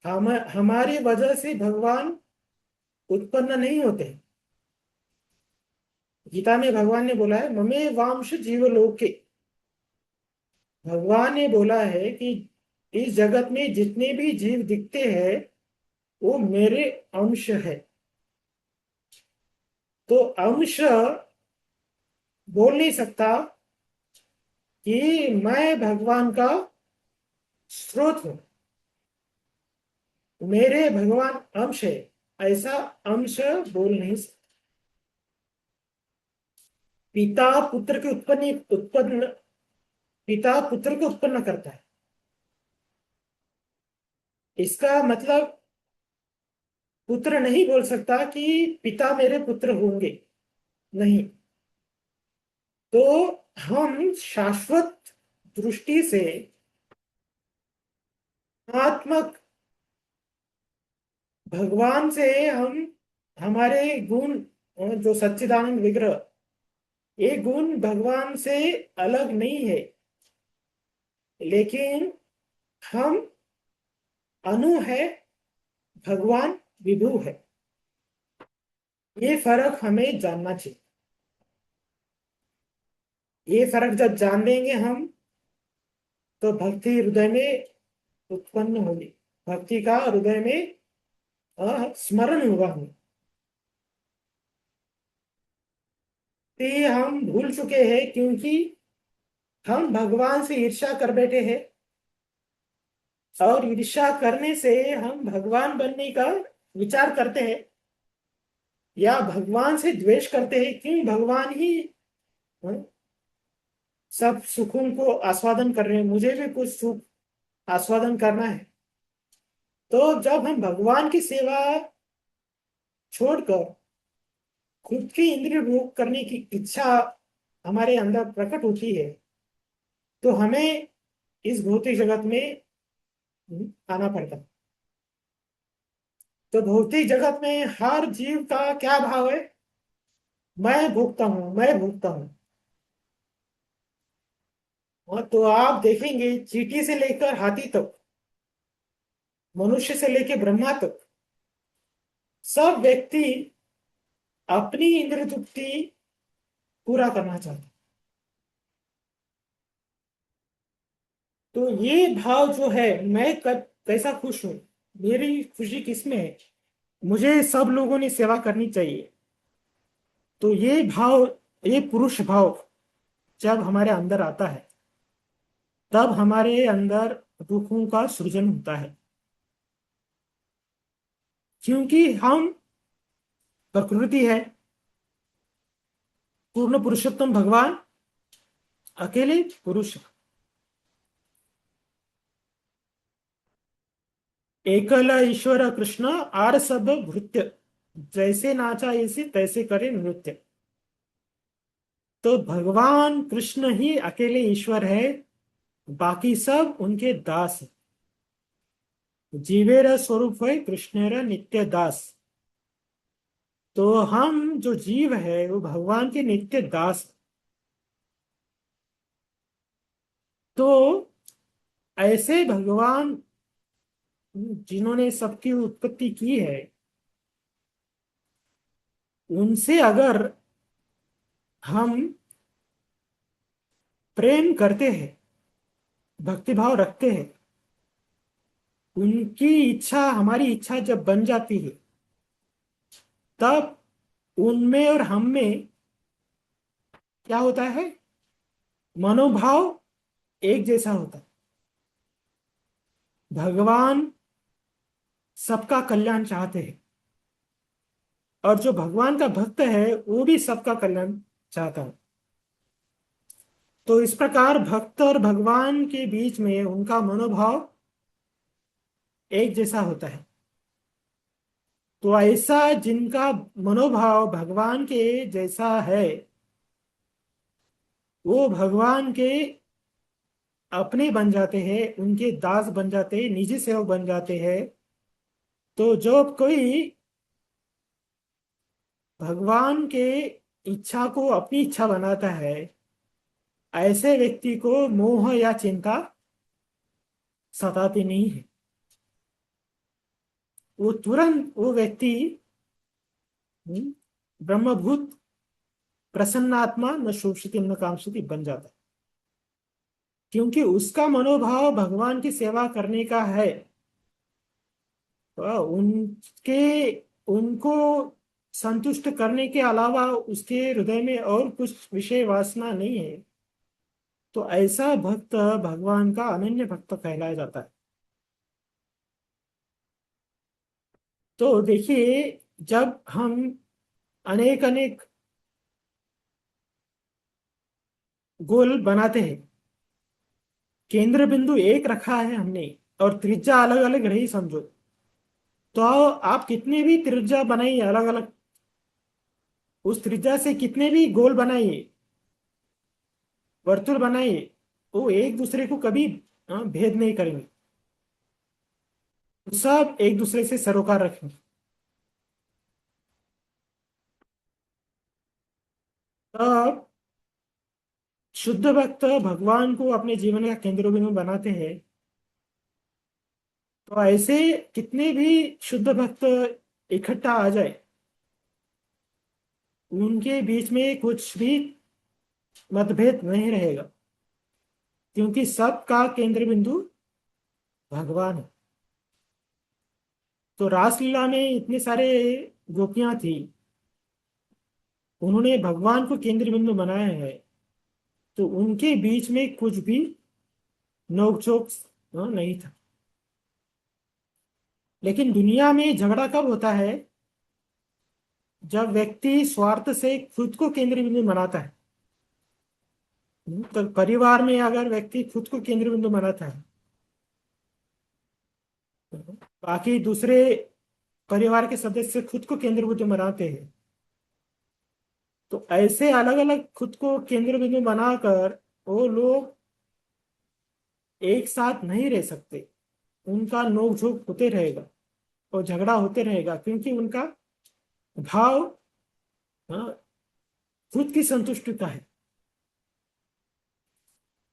A: हमारी वजह से भगवान उत्पन्न नहीं होते। गीता में भगवान ने बोला है ममे वांश जीवलोके। भगवान ने बोला है कि इस जगत में जितने भी जीव दिखते हैं वो मेरे अंश है। तो अंश बोल नहीं सकता कि मैं भगवान का स्रोत हूं, मेरे भगवान अंश है, ऐसा अंश बोल नहीं सकता। पिता पुत्र के उत्पन्न पिता पुत्र को उत्पन्न करता है, इसका मतलब पुत्र नहीं बोल सकता कि पिता मेरे पुत्र होंगे, नहीं। तो हम शाश्वत दृष्टि से आत्मक भगवान से हम हमारे गुण जो सच्चिदानंद विग्रह, ये गुण भगवान से अलग नहीं है, लेकिन हम अनु है, भगवान विभु है। ये फर्क हमें जानना चाहिए। ये फर्क जब जान लेंगे हम तो भक्ति हृदय में उत्पन्न होगी, भक्ति का हृदय में स्मरण होगा हमें। तो ये हम भूल चुके हैं क्योंकि हम भगवान से ईर्ष्या कर बैठे हैं, और ईर्ष्या करने से हम भगवान बनने का विचार करते हैं या भगवान से द्वेष करते हैं कि भगवान ही सब सुखों को आस्वादन कर रहे हैं, मुझे भी कुछ सुख आस्वादन करना है। तो जब हम भगवान की सेवा छोड़कर खुद की इंद्रिय भोग करने की इच्छा हमारे अंदर प्रकट होती है तो हमें इस भौतिक जगत में आना पड़ता है। तो भौतिक जगत में हर जीव का क्या भाव है? मैं भोगता हूं, मैं भोगता हूं। और तो आप देखेंगे चींटी से लेकर हाथी तक, मनुष्य से लेकर ब्रह्मा तक, सब व्यक्ति अपनी इंद्रिय तृप्ति पूरा करना चाहते हैं। तो ये भाव जो है, मैं कैसा खुश हूं, मेरी खुशी किसमें है, मुझे सब लोगों ने सेवा करनी चाहिए। तो ये भाव, ये पुरुष भाव जब हमारे अंदर आता है तब हमारे अंदर दुखों का सृजन होता है, क्योंकि हम प्रकृति है, पूर्ण पुरुषोत्तम भगवान अकेले पुरुष, एकल ईश्वर कृष्ण आर सब भृत्य, जैसे नाचा ऐसे तैसे करे नृत्य। तो भगवान कृष्ण ही अकेले ईश्वर है, बाकी सब उनके दास है। जीवेर स्वरूप है कृष्णेर नित्य दास। तो हम जो जीव है वो भगवान के नित्य दास। तो ऐसे भगवान जिन्होंने सबकी उत्पत्ति की है, उनसे अगर हम प्रेम करते हैं, भक्तिभाव रखते हैं, उनकी इच्छा हमारी इच्छा जब बन जाती है तब उनमें और हम में क्या होता है? मनोभाव एक जैसा होता है। भगवान सबका कल्याण चाहते हैं और जो भगवान का भक्त है वो भी सबका कल्याण चाहता है। तो इस प्रकार भक्त और भगवान के बीच में उनका मनोभाव एक जैसा होता है। तो ऐसा जिनका मनोभाव भगवान के जैसा है वो भगवान के अपने बन जाते हैं, उनके दास बन जाते हैं, निजी सेवक बन जाते हैं। तो जो कोई भगवान के इच्छा को अपनी इच्छा बनाता है, ऐसे व्यक्ति को मोह या चिंता सताती नहीं है। वो तुरंत वो व्यक्ति ब्रह्मभूत प्रसन्नात्मा न शोषित न कांक्षित बन जाता है, क्योंकि उसका मनोभाव भगवान की सेवा करने का है। उनके उनको संतुष्ट करने के अलावा उसके हृदय में और कुछ विषय वासना नहीं है। तो ऐसा भक्त भगवान का अनन्य भक्त कहलाया जाता है। तो देखिए, जब हम अनेक अनेक गोल बनाते हैं, केंद्र बिंदु एक रखा है हमने और त्रिज्या अलग अलग रही समझो, तो आप कितने भी त्रिज्या बनाइए अलग अलग, उस त्रिज्या से कितने भी गोल बनाइए, वर्तुल बनाइए, वो एक दूसरे को कभी भेद नहीं करेंगे, सब एक दूसरे से सरोकार रखेंगे। तब शुद्ध भक्त भगवान को अपने जीवन का केंद्र बिंदु बनाते हैं। तो ऐसे कितने भी शुद्ध भक्त इकट्ठा आ जाए, उनके बीच में कुछ भी मतभेद नहीं रहेगा, क्योंकि सबका केंद्र बिंदु भगवान है। तो रासलीला में इतने सारे गोपियां थी, उन्होंने भगवान को केंद्र बिंदु बनाया है, तो उनके बीच में कुछ भी नोकझोंक नहीं था। लेकिन दुनिया में झगड़ा कब होता है? जब व्यक्ति स्वार्थ से खुद को केंद्र बिंदु बनाता है। तो परिवार में अगर व्यक्ति खुद को केंद्र बिंदु बनाता है, बाकी दूसरे परिवार के सदस्य खुद को केंद्र बिंदु बनाते हैं, तो ऐसे अलग अलग खुद को केंद्र बिंदु बनाकर वो लोग एक साथ नहीं रह सकते। उनका नोकझोंक होते रहेगा और झगड़ा होते रहेगा, क्योंकि उनका भाव हाँ, खुद की संतुष्टि का है।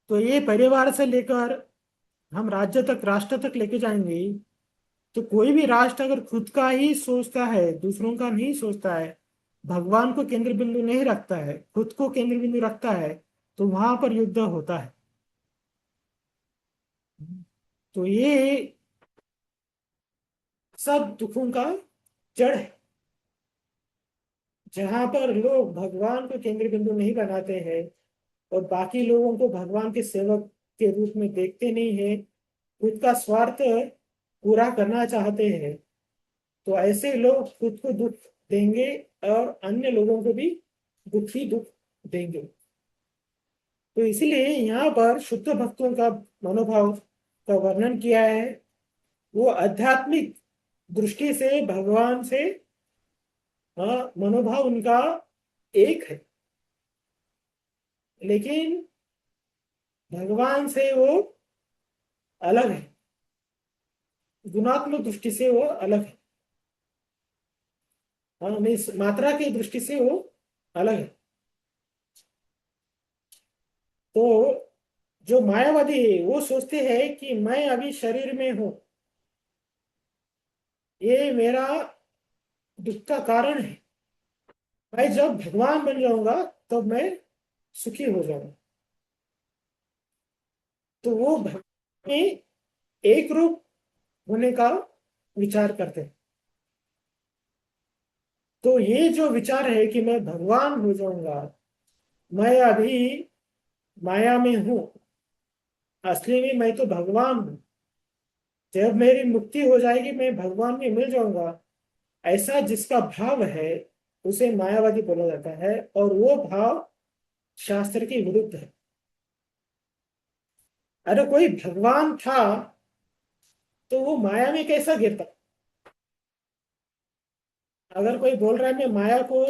A: तो ये परिवार से लेकर हम राज्य तक, राष्ट्र तक लेके जाएंगे। तो कोई भी राष्ट्र अगर खुद का ही सोचता है, दूसरों का नहीं सोचता है, भगवान को केंद्र बिंदु नहीं रखता है, खुद को केंद्र बिंदु रखता है, तो वहां पर युद्ध होता है। तो ये सब दुखों का जड़ है। जहां पर लोग भगवान को केंद्र बिंदु नहीं बनाते हैं और बाकी लोगों को भगवान के सेवक के रूप में देखते नहीं है, खुद का स्वार्थ पूरा करना चाहते हैं, तो ऐसे लोग खुद को दुख देंगे और अन्य लोगों को भी दुख ही दुख देंगे। तो इसलिए यहाँ पर शुद्ध भक्तों का मनोभाव का वर्णन किया है। वो आध्यात्मिक दृष्टि से भगवान से मनोभाव उनका एक है, लेकिन भगवान से वो अलग है, गुणात्मक दृष्टि से वो अलग है। मीन्स मात्रा की दृष्टि से वो अलग है। तो जो मायावादी है वो सोचते हैं कि मैं अभी शरीर में हूं, ये मेरा दुख का कारण है, मैं जब भगवान बन जाऊंगा तब मैं सुखी हो जाऊंगा। तो वो भगवान में एक रूप होने का विचार करते हैं। तो ये जो विचार है कि मैं भगवान हो जाऊंगा, मैं अभी माया में हूं, असली में मैं तो भगवान हूं, जब मेरी मुक्ति हो जाएगी मैं भगवान में मिल जाऊंगा, ऐसा जिसका भाव है उसे मायावादी बोला जाता है। और वो भाव शास्त्र के विरुद्ध है। अरे कोई भगवान था तो वो माया में कैसा गिरता? अगर कोई बोल रहा है मैं माया को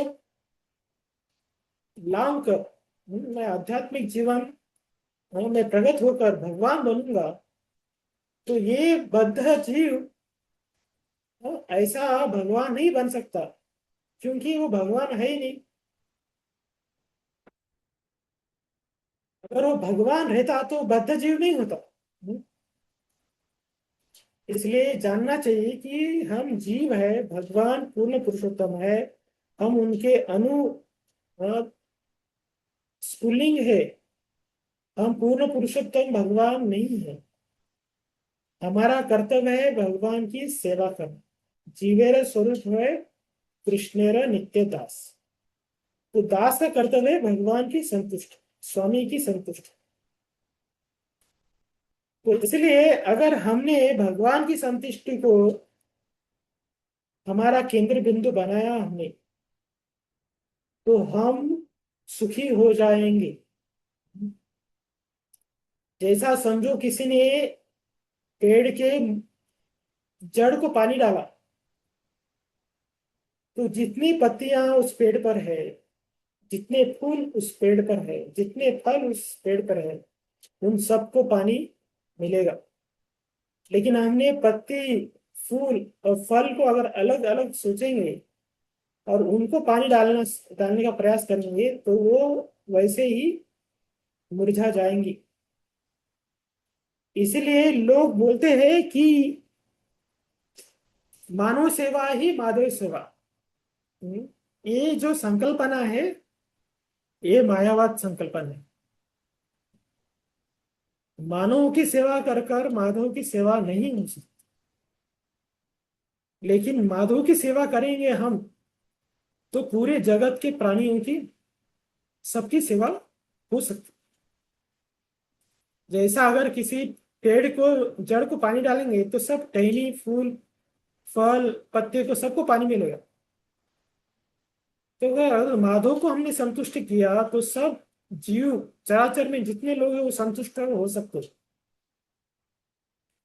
A: लांग कर मैं आध्यात्मिक जीवन मैं प्रगत होकर भगवान बनूंगा, तो ये बद्ध जीव ऐसा भगवान नहीं बन सकता, क्योंकि वो भगवान है ही नहीं। अगर वो भगवान रहता तो बद्ध जीव नहीं होता। इसलिए जानना चाहिए कि हम जीव है, भगवान पूर्ण पुरुषोत्तम है, हम उनके स्फुल्लिंग है, हम पूर्ण पुरुषोत्तम भगवान नहीं है। हमारा कर्तव्य है भगवान की सेवा करना। जीवेर स्वरूप है कृष्णेर नित्य दास। तो दास का कर्तव्य है भगवान की संतुष्ट, स्वामी की संतुष्ट। तो इसलिए अगर हमने भगवान की संतुष्टि को हमारा केंद्र बिंदु बनाया हमने, तो हम सुखी हो जाएंगे। जैसा समझो किसी ने पेड़ के जड़ को पानी डाला, तो जितनी पत्तियां उस पेड़ पर है, जितने फूल उस पेड़ पर है, जितने फल उस पेड़ पर है, उन सबको पानी मिलेगा। लेकिन हमने पत्ती, फूल और फल को अगर अलग अलग सोचेंगे और उनको पानी डालने का प्रयास करेंगे, तो वो वैसे ही मुरझा जाएंगी। इसलिए लोग बोलते हैं कि मानव सेवा ही माधव सेवा। हम्म, ये जो संकल्पना है, ये मायावाद संकल्पना है। मानव की सेवा कर कर माधव की सेवा नहीं हो सकती, लेकिन माधव की सेवा करेंगे हम, तो पूरे जगत के प्राणियों की सबकी सेवा हो सकती। जैसा अगर किसी पेड़ को जड़ को पानी डालेंगे, तो सब टहनी, फूल, फल, पत्ते को सबको पानी मिलेगा। तो अगर माधव को हमने संतुष्ट किया, तो सब जीव चराचर में जितने लोग हैं वो संतुष्ट हो सकते हैं।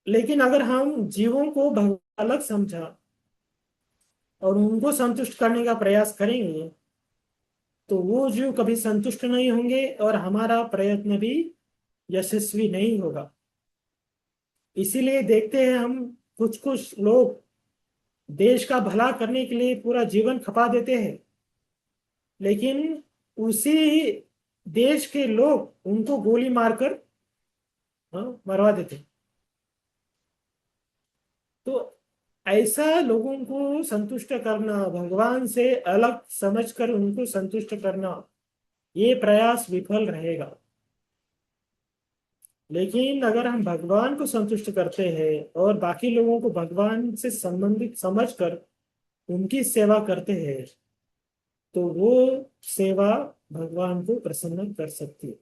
A: लेकिन अगर हम जीवों को भगवान अलग समझा और उनको संतुष्ट करने का प्रयास करेंगे, तो वो जीव कभी संतुष्ट नहीं होंगे और हमारा प्रयत्न भी यशस्वी नहीं होगा। इसीलिए देखते हैं हम, कुछ कुछ लोग देश का भला करने के लिए पूरा जीवन खपा देते हैं, लेकिन उसी देश के लोग उनको गोली मारकर मरवा देते। तो ऐसा लोगों को संतुष्ट करना, भगवान से अलग समझकर उनको संतुष्ट करना, ये प्रयास विफल रहेगा। लेकिन अगर हम भगवान को संतुष्ट करते हैं और बाकी लोगों को भगवान से संबंधित समझकर उनकी सेवा करते हैं, तो वो सेवा भगवान को प्रसन्न कर सकती है।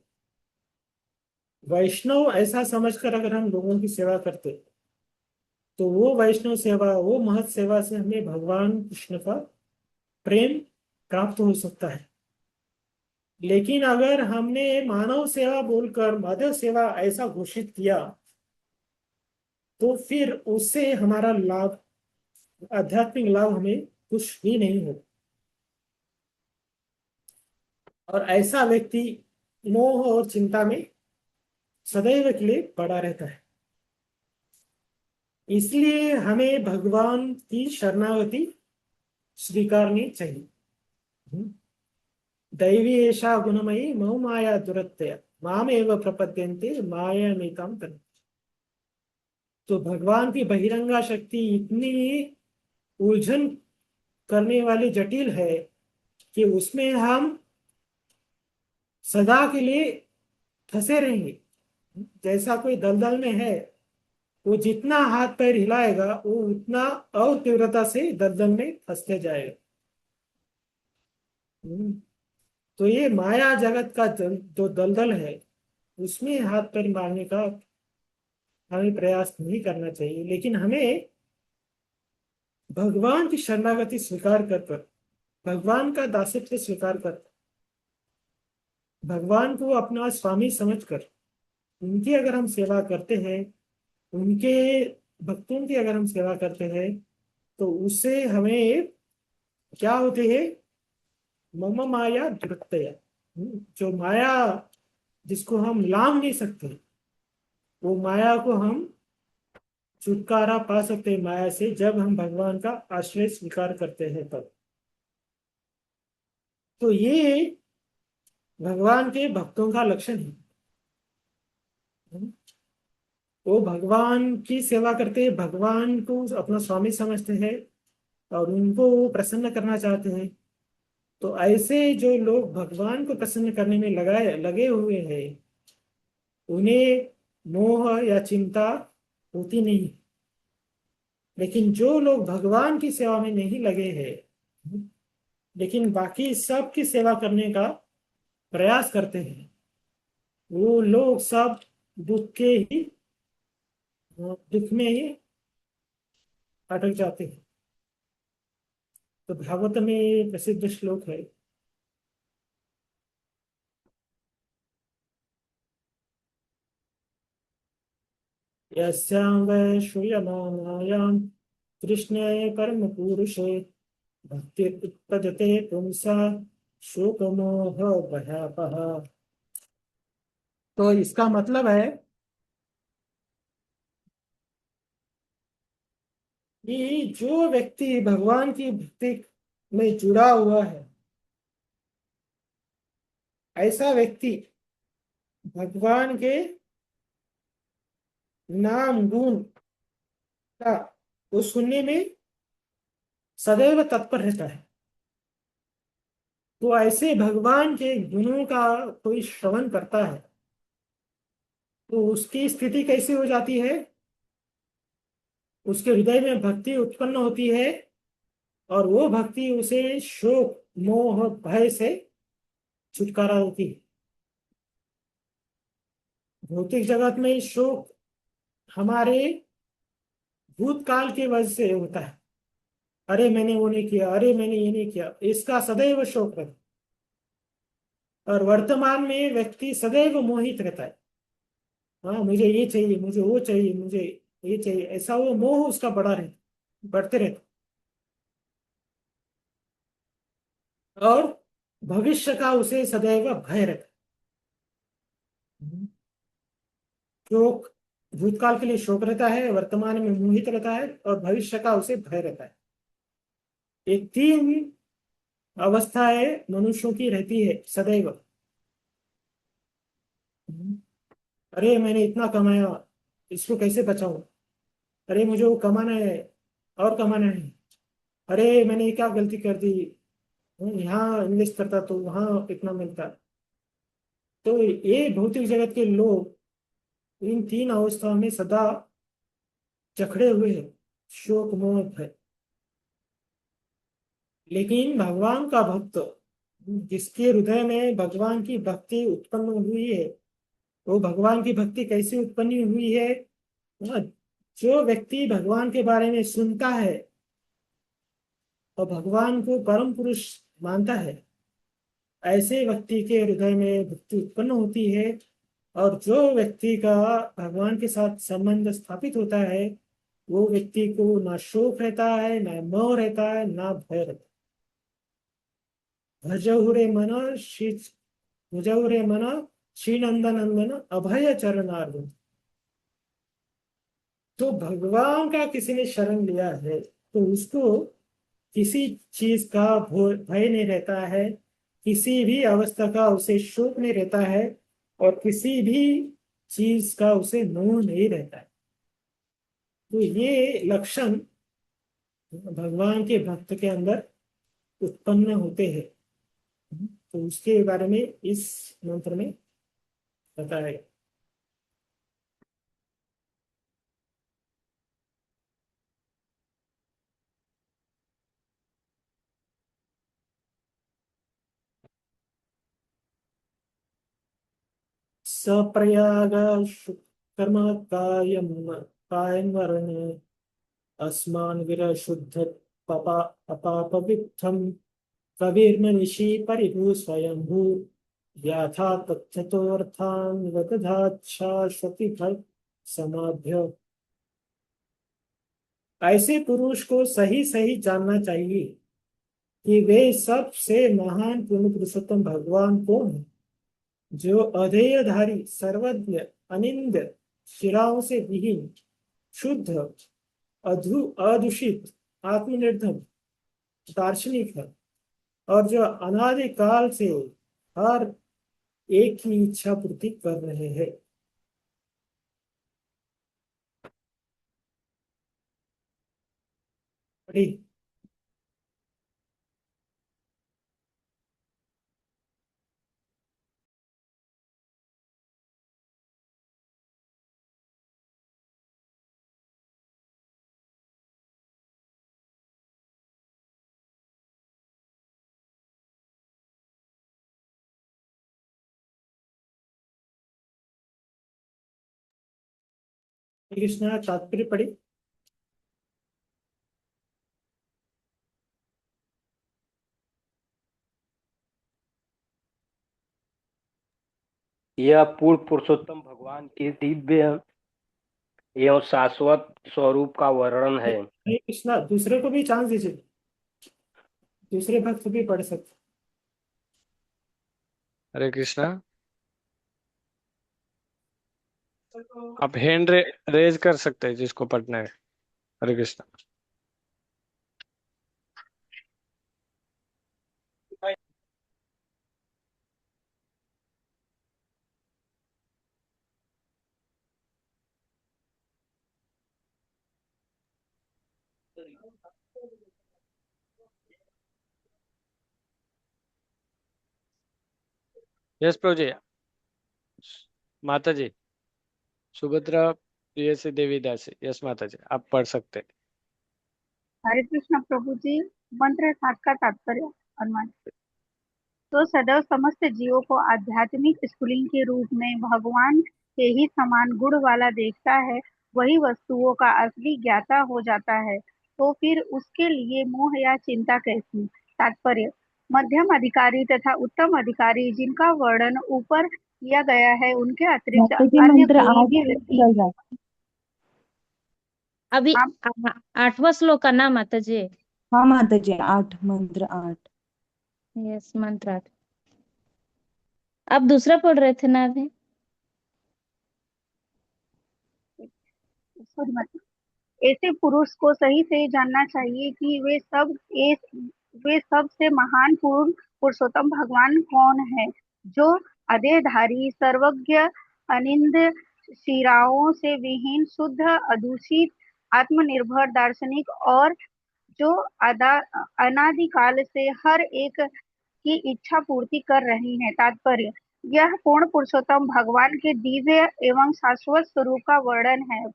A: वैष्णव ऐसा समझकर अगर हम लोगों की सेवा करते, तो वो वैष्णव सेवा, वो महत सेवा से हमें भगवान कृष्ण का प्रेम प्राप्त हो सकता है। लेकिन अगर हमने मानव सेवा बोलकर माधव सेवा ऐसा घोषित किया, तो फिर उससे हमारा लाभ, आध्यात्मिक लाभ, हमें कुछ भी नहीं हो। और ऐसा व्यक्ति मोह और चिंता में सदैव के लिए पड़ा रहता है। इसलिए हमें भगवान की शरणागति स्वीकारनी चाहिए। दैवी एषा गुणमयी मम माया दुरत्यय माम एव प्रपद्यन्ते मायामेतां तनुम्। तो भगवान की बहिरंगा शक्ति इतनी उलझन करने वाली जटिल है कि उसमें हम सदा के लिए फंसे रहेंगे। जैसा कोई दलदल में है, वो जितना हाथ पैर हिलाएगा, वो उतना और तीव्रता से दलदल में फंसते जाएगा। तो ये माया जगत का जो दलदल है, उसमें हाथ पैर मारने का हमें प्रयास नहीं करना चाहिए। लेकिन हमें भगवान की शरणागति स्वीकार कर कर, भगवान का दासत्व स्वीकार कर, भगवान को अपना स्वामी समझकर उनकी अगर हम सेवा करते हैं, उनके भक्तों की अगर हम सेवा करते हैं, तो उससे हमें क्या होते हैं? मम माया दुरत्यय। जो माया जिसको हम लांग नहीं सकते, वो माया को हम छुटकारा पा सकते हैं माया से, जब हम भगवान का आश्रय स्वीकार करते हैं तब। तो ये भगवान के भक्तों का लक्षण है। वो भगवान की सेवा करते हैं, भगवान को अपना स्वामी समझते हैं और उनको वो प्रसन्न करना चाहते हैं। तो ऐसे जो लोग भगवान को प्रसन्न करने में लगाए लगे हुए हैं, उन्हें मोह या चिंता होती नहीं। लेकिन जो लोग भगवान की सेवा में नहीं लगे हैं, लेकिन बाकी सब की सेवा करने का प्रयास करते हैं, वो लोग सब दुख के ही दुख में ही अटक जाते हैं। तो भागवत में ये प्रसिद्ध श्लोक है। यस्यां वै श्रूयमाणायां कृष्णे परम पुरुषे भक्ति उत्पद्यते पुंसा शोकमोह भयापः। तो इसका मतलब है कि जो व्यक्ति भगवान की भक्ति में जुड़ा हुआ है, ऐसा व्यक्ति भगवान के नाम गुण का वो सुनने में सदैव तत्पर रहता है। तो ऐसे भगवान के गुणों का कोई श्रवण करता है, तो उसकी स्थिति कैसी हो जाती है? उसके हृदय में भक्ति उत्पन्न होती है और वो भक्ति उसे शोक मोह भय से छुटकारा होती है। भौतिक जगत में शोक हमारे भूतकाल की वजह से होता है। अरे मैंने वो नहीं किया, अरे मैंने ये नहीं किया, इसका सदैव शोक रहता है। और वर्तमान में व्यक्ति सदैव मोहित रहता है। हाँ, मुझे ये चाहिए, मुझे वो चाहिए, मुझे ये चाहिए, ऐसा वो मोह उसका बढ़ा रहता, बढ़ते रहता। और भविष्य का उसे सदैव भय रहता है। शोक भूतकाल के लिए शोक रहता है, वर्तमान में मोहित रहता है और भविष्य का उसे भय रहता है। ये तीन अवस्थाएं मनुष्यों की रहती है सदैव। अरे मैंने इतना कमाया, इसको कैसे बचाऊं? अरे मुझे वो कमाना है और कमाना है। अरे मैंने क्या गलती कर दी, यहाँ इन्वेस्ट करता तो वहां इतना मिलता। तो ये भौतिक जगत के लोग इन तीन अवस्थाओं में सदा जकड़े हुए हैं, शोक मोह भय। लेकिन भगवान का भक्त, जिसके हृदय में भगवान की भक्ति उत्पन्न हुई है, वो भगवान की भक्ति कैसे उत्पन्न हुई है? हाँ, जो व्यक्ति भगवान के बारे में सुनता है और भगवान को परम पुरुष मानता है, ऐसे व्यक्ति के हृदय में भक्ति उत्पन्न होती है। और जो व्यक्ति का भगवान के साथ संबंध स्थापित होता है, वो व्यक्ति को ना शोक रहता है, ना मोह रहता है, ना भय रहता है। भजहुरे मन श्री भजहुरे मन श्री नंदन नंदन अभय चरणार्विंद। तो भगवान का किसी ने शरण लिया है तो उसको किसी चीज का भय नहीं रहता है, किसी भी अवस्था का उसे शोक नहीं रहता है और किसी भी चीज का उसे मोह नहीं रहता है। तो ये लक्षण भगवान के भक्त के अंदर उत्पन्न होते हैं। तो उसके बारे में इस मंत्र में बताया गया। सप्रयाग कर्म कायम कायम वरणे अस्मान विरशुद्ध पपा अपापवित्थम कविर्मनीषी परिभू स्वयंभू याथा तथ्यतोऽर्थान् वदधाच्छाश्वति भक्त समाभ्य। ऐसे पुरुष को सही सही जानना चाहिए कि वे सबसे महान पूर्ण पुरुषोत्तम भगवान कौन है, जो अधेयधारी सर्वज्ञ अनिंद शिराओं से विहीन शुद्ध अदूषित आत्मनिर्भर दार्शनिक है और जो अनादि काल से हर एक की इच्छा पूर्ति कर रहे हैं। पढ़ी। श्री कृष्ण तात्पर्य पढ़ी।
B: यह पूर्ण पुरुषोत्तम भगवान के दिव्य एवं शाश्वत स्वरूप का वर्णन है।
A: हरे कृष्णा, दूसरे को भी चांस दीजिए, दूसरे भक्त भी पढ़ सकते।
D: हरे कृष्णा। आप हैंड रेज कर सकते हैं जिसको पढ़ना है। हरे कृष्णा। यस प्रभु जी। माता जी सुभद्रा प्रिय से देवी दासी। यस माता जी, आप पढ़ सकते हैं।
E: हरे कृष्ण प्रभु जी। मंत्र 7 का तात्पर्य। अनुवाद। तो सदैव समस्त जीवों को आध्यात्मिक स्फुलिंग के रूप में भगवान के ही समान गुण वाला देखता है, वही वस्तुओं का असली ज्ञाता हो जाता है। तो फिर उसके लिए मोह या चिंता कैसी। तात्पर्य। मध्यम अधिकारी तथा उत्तम अधिकारी जिनका वर्णन ऊपर किया गया है, उनके अतिरिक्त
F: माता जी
E: अन्य
F: मंत्र
E: कोई
F: 8
E: भी व्यक्ति।
F: चल रहा है।
G: अभी
E: आप
G: 8वां श्लोक का ना माता जी।
F: हाँ माता जी, 8 मंत्र 8।
G: यस मंत्र 8। आप दूसरा पढ़ रहे थे ना अभी।
E: सॉरी माता। ऐसे पुरुष को सही से जानना चाहिए कि वे सबसे महान पूर्ण पुरुषोत्तम भगवान कौन है, जो अदेहधारी, सर्वज्ञ, अनिंद, शिराओं से विहीन, शुद्ध, अदूषित, आत्मनिर्भर, दार्शनिक और जो अनादिकाल से हर एक की इच्छा पूर्ति कर रही हैं। तात्पर्य। यह पूर्ण पुरुषोत्तम भगवान के दिव्य एवं शाश्वत स्वरूप का वर्णन है।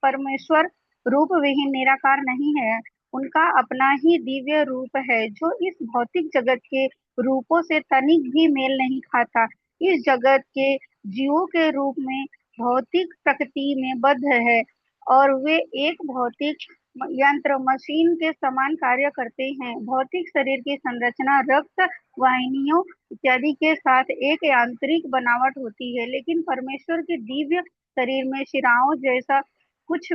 E: परमेश्वर रूप विहीन निराकार नहीं है, उनका अपना ही दिव्य रूप है, जो इस भौतिक जगत के रूपों से तनिक भी मेल नहीं खाता। इस जगत के जीवों के रूप में भौतिक प्रकृति में बद्ध है और वे एक भौतिक यंत्र मशीन के समान कार्य करते हैं। भौतिक शरीर की संरचना रक्त वाहिनियों इत्यादि के साथ एक यांत्रिक बनावट होती है, लेकिन परमेश्वर के दिव्य शरीर में शिराओं जैसा कुछ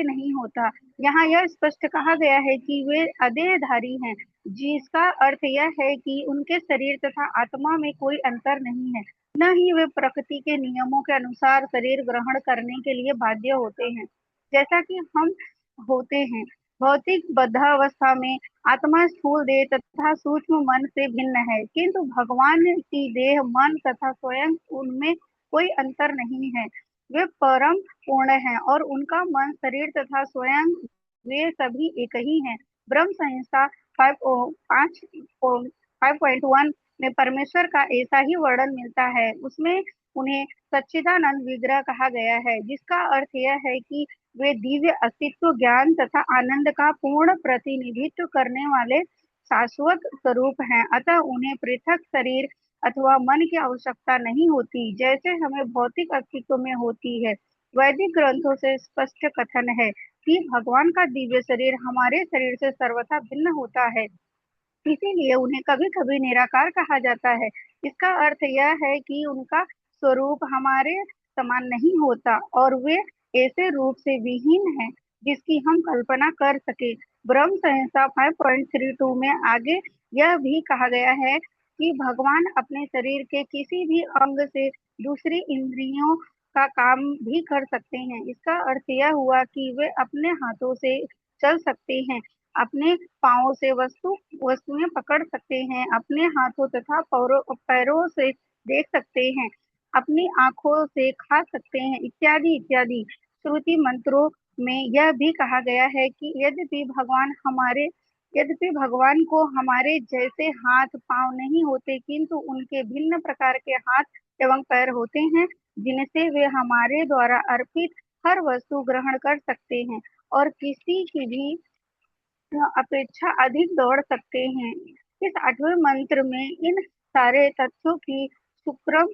E: नहीं होता। यहाँ यह स्पष्ट कहा गया है कि वे अदेहधारी हैं, जिसका अर्थ यह है कि उनके शरीर तथा आत्मा में कोई अंतर नहीं है, न ही वे प्रकृति के नियमों के अनुसार शरीर ग्रहण करने के लिए बाध्य होते हैं, जैसा कि हम होते हैं। भौतिक बद्धावस्था में आत्मा स्थूल देह तथा सूक्ष्म मन से भिन्न है, किंतु भगवान की देह, मन तथा स्वयं उनमें कोई अंतर नहीं है। वे परम पूर्ण हैं और उनका मन, शरीर तथा स्वयं वे सभी एक ही हैं। ब्रह्म संहिता 5.1 में परमेश्वर का ऐसा ही वर्णन मिलता है। उसमें उन्हें सच्चिदानंद विग्रह कहा गया है, जिसका अर्थ यह है कि वे दिव्य अस्तित्व, ज्ञान तथा आनंद का पूर्ण प्रतिनिधित्व करने वाले शाश्वत स्वरूप हैं। अतः उन्हें पृथक शरीर अथवा मन की आवश्यकता नहीं होती, जैसे हमें भौतिक अस्तित्व में होती है। वैदिक ग्रंथों से स्पष्ट कथन है कि भगवान का दिव्य शरीर हमारे शरीर से सर्वथा भिन्न होता है, इसीलिए उन्हें कभी कभी निराकार कहा जाता है। इसका अर्थ यह है कि उनका स्वरूप हमारे समान नहीं होता और वे ऐसे रूप से विहीन हैं जिसकी हम कल्पना कर सके। ब्रह्म संहिता 5.32 में आगे यह भी कहा गया है कि भगवान अपने शरीर के किसी भी अंग से दूसरी इंद्रियों का काम भी कर सकते हैं। इसका अर्थ यह हुआ कि वे अपने हाथों से चल सकते हैं, अपने पाँव से वस्तुएं पकड़ सकते हैं, अपने हाथों तथा पैरों से देख सकते हैं, अपनी आंखों से खा सकते हैं, इत्यादि इत्यादि। श्रुति मंत्रों में यह भी कहा गया है कि यद्यपि भगवान को हमारे जैसे हाथ पांव नहीं होते, किंतु उनके भिन्न प्रकार के हाथ एवं पैर होते हैं, जिनसे वे हमारे द्वारा अर्पित हर वस्तु ग्रहण कर सकते हैं और किसी की भी अपेक्षा अधिक दौड़ सकते हैं। इस 8वें मंत्र में इन सारे तथ्यों की सुक्रम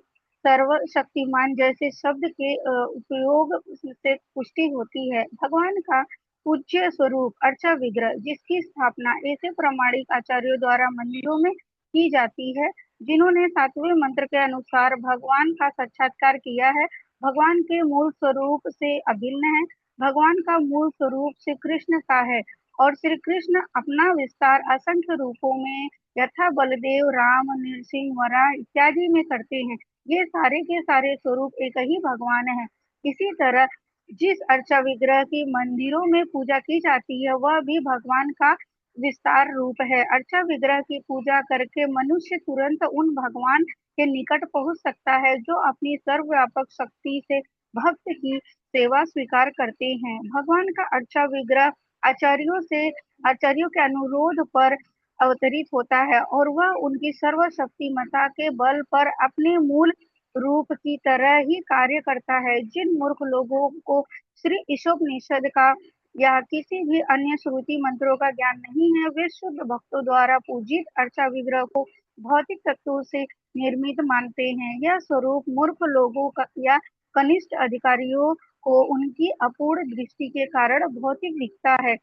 E: सर्वशक्तिमान जैसे शब्द के उपयोग से पुष्टि होती है। भगवान का पूज्य स्वरूप अर्चा विग्रह, जिसकी स्थापना ऐसे प्रामाणिक आचार्यों द्वारा मंदिरों में की जाती है जिन्होंने 7वें मंत्र के अनुसार भगवान का साक्षात्कार किया है, भगवान के मूल स्वरूप से अभिन्न है। भगवान का मूल स्वरूप श्री कृष्ण का है और श्री कृष्ण अपना विस्तार असंख्य रूपों में यथा बलदेव, राम, नरसिंह, वराह इत्यादि में करते हैं। ये सारे के सारे स्वरूप एक ही भगवान है। इसी तरह जिस अर्चा विग्रह की मंदिरों में पूजा की जाती है वह भी भगवान का विस्तार रूप है। अर्चा विग्रह की पूजा करके मनुष्य तुरंत उन भगवान के निकट पहुंच सकता है जो अपनी सर्वव्यापक शक्ति से भक्त की सेवा स्वीकार करते हैं। भगवान का अर्चा विग्रह आचार्यों के अनुरोध पर अवतरित होता है और वह उनकी सर्वशक्तिमता के बल पर अपने मूल रूप की तरह ही कार्य करता है। जिन मूर्ख लोगों को श्री ईशोपनिषद का या किसी भी अन्य श्रुति मंत्रों का ज्ञान नहीं है, वे शुद्ध भक्तों द्वारा पूजित अर्चा विग्रह को भौतिक तत्वों से निर्मित मानते हैं। यह स्वरूप मूर्ख लोगों का या कनिष्ठ अधिकारियों को उनकी अपूर्ण दृष्टि के कारण भौतिक दिखता है,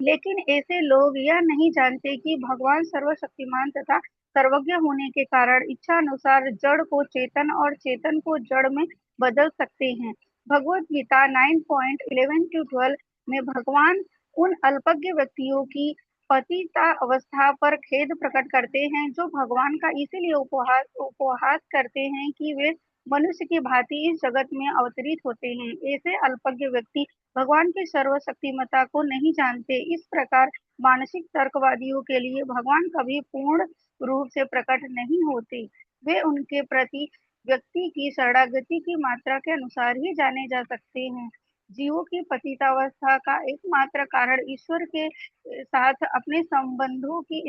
E: लेकिन ऐसे लोग यह नहीं जानते कि भगवान सर्वशक्तिमान तथा सर्वज्ञ होने के कारण इच्छा अनुसार जड़ को चेतन और चेतन को जड़ में बदल सकते हैं। भगवत गीता 9.11-12 में भगवान उन अल्पज्ञ व्यक्तियों की पतिता अवस्था पर खेद प्रकट करते हैं जो भगवान का इसीलिए उपहास करते हैं कि वे मनुष्य की भांति इस जगत में अवतरित होते हैं। ऐसे अल्पज्ञ व्यक्ति भगवान की सर्वशक्तिमता को नहीं जानते। इस प्रकार मानसिक तर्कवादियों के लिए भगवान कभी पूर्ण रूप से प्रकट नहीं होते। वे उनके प्रति व्यक्ति की शरणागति की मात्रा के अनुसार ही जाने जा सकते हैं। जीवों की पतितावस्था का एकमात्र कारण ईश्वर के साथ अपने संबंधों की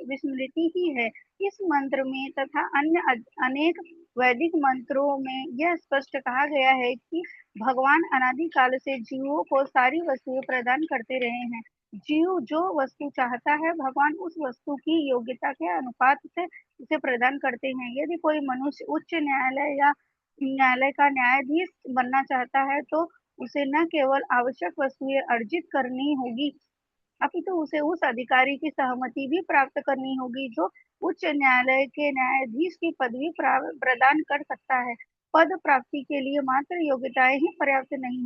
E: विस्मृति ही है। इस मंत्र में तथा अन्य अनेक वैदिक मंत्रों में यह स्पष्ट कहा गया है कि भगवान अनादिकाल से जीवों को सारी वस्तुएं प्रदान करते रहे हैं। जीव जो वस्तु चाहता है भगवान उस वस्तु की योग्यता के अनुपात से उसे प्रदान करते हैं। यदि कोई मनुष्य उच्च न्यायालय या न्यायालय का न्यायाधीश बनना चाहता है तो उसे न केवल आवश्यक वस्तुएं अर्जित करनी होगी, अपितु उसे उस अधिकारी की सहमति भी प्राप्त करनी होगी जो उच्च न्यायालय के न्यायाधीश की पदवी प्रदान कर सकता है। पद प्राप्ति के लिए मात्र योग्यताएं ही पर्याप्त नहीं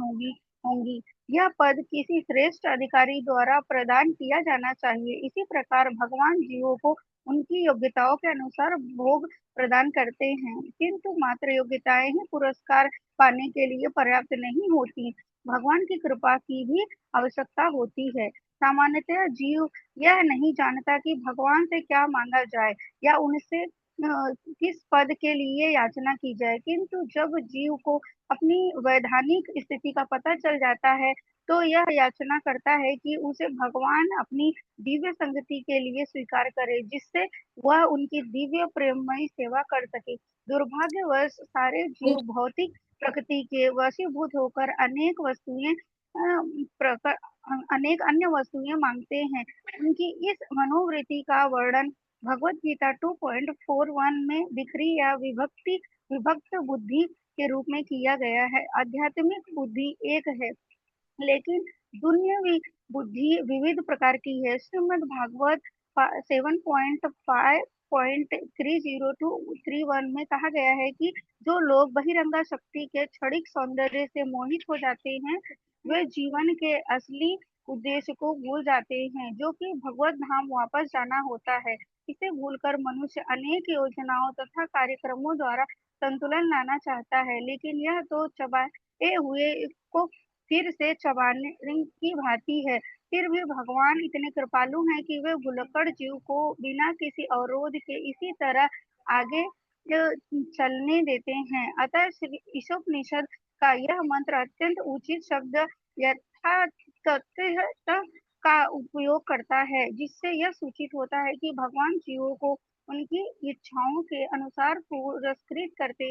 E: होंगी। यह पद किसी श्रेष्ठ अधिकारी द्वारा प्रदान किया जाना चाहिए। इसी प्रकार भगवान जीवों को उनकी योग्यताओं के अनुसार भोग प्रदान करते हैं, किंतु मात्र योग्यताएं ही पुरस्कार पाने के लिए पर्याप्त नहीं होती। भगवान की कृपा की भी आवश्यकता होती है। सामान्यतः जीव यह नहीं जानता कि भगवान से क्या मांगा जाए या उनसे किस पद के लिए याचना की जाए, किंतु जब जीव को अपनी वैधानिक स्थिति का पता चल जाता है तो यह याचना करता है कि उसे भगवान अपनी दिव्य संगति के लिए स्वीकार करे, जिससे वह उनकी दिव्य प्रेममयी सेवा कर सके। दुर्भाग्यवश सारे जीव भौतिक प्रकृति के वशीभूत होकर अनेक अन्य वस्तुएं मांगते हैं। उनकी इस मनोवृत्ति का वर्णन भगवत गीता 2.41 में बिखरी या विभक्त बुद्धि के रूप में किया गया है। आध्यात्मिक बुद्धि एक है, लेकिन दुन्यवी बुद्धि विविध प्रकार की है। श्रीमद् भागवत 7.5.30-31 में कहा गया है कि जो लोग बहिरंगा शक्ति के क्षणिक सौंदर्य से मोहित हो जाते हैं वे जीवन के असली उद्देश्य को भूल जाते हैं, जो कि भगवत धाम वापस जाना होता है। इसे भूलकर मनुष्य अनेक योजनाओं तथा कार्यक्रमों द्वारा संतुलन लाना चाहता है, लेकिन यह तो चबाए हुए को फिर से चबाने की भांति है। फिर भी भगवान इतने कृपालु हैं कि वे भुलक्कड़ जीव को बिना किसी अवरोध के इसी तरह आगे चलने देते हैं। अतः ईशोपनिषद का यह मंत्र अत्यंत उचित शब्द यथातथ का उपयोग करता है, जिससे यह सूचित होता है कि भगवान जीवों को उनकी इच्छाओं के अनुसार पुरस्कृत करते हैं।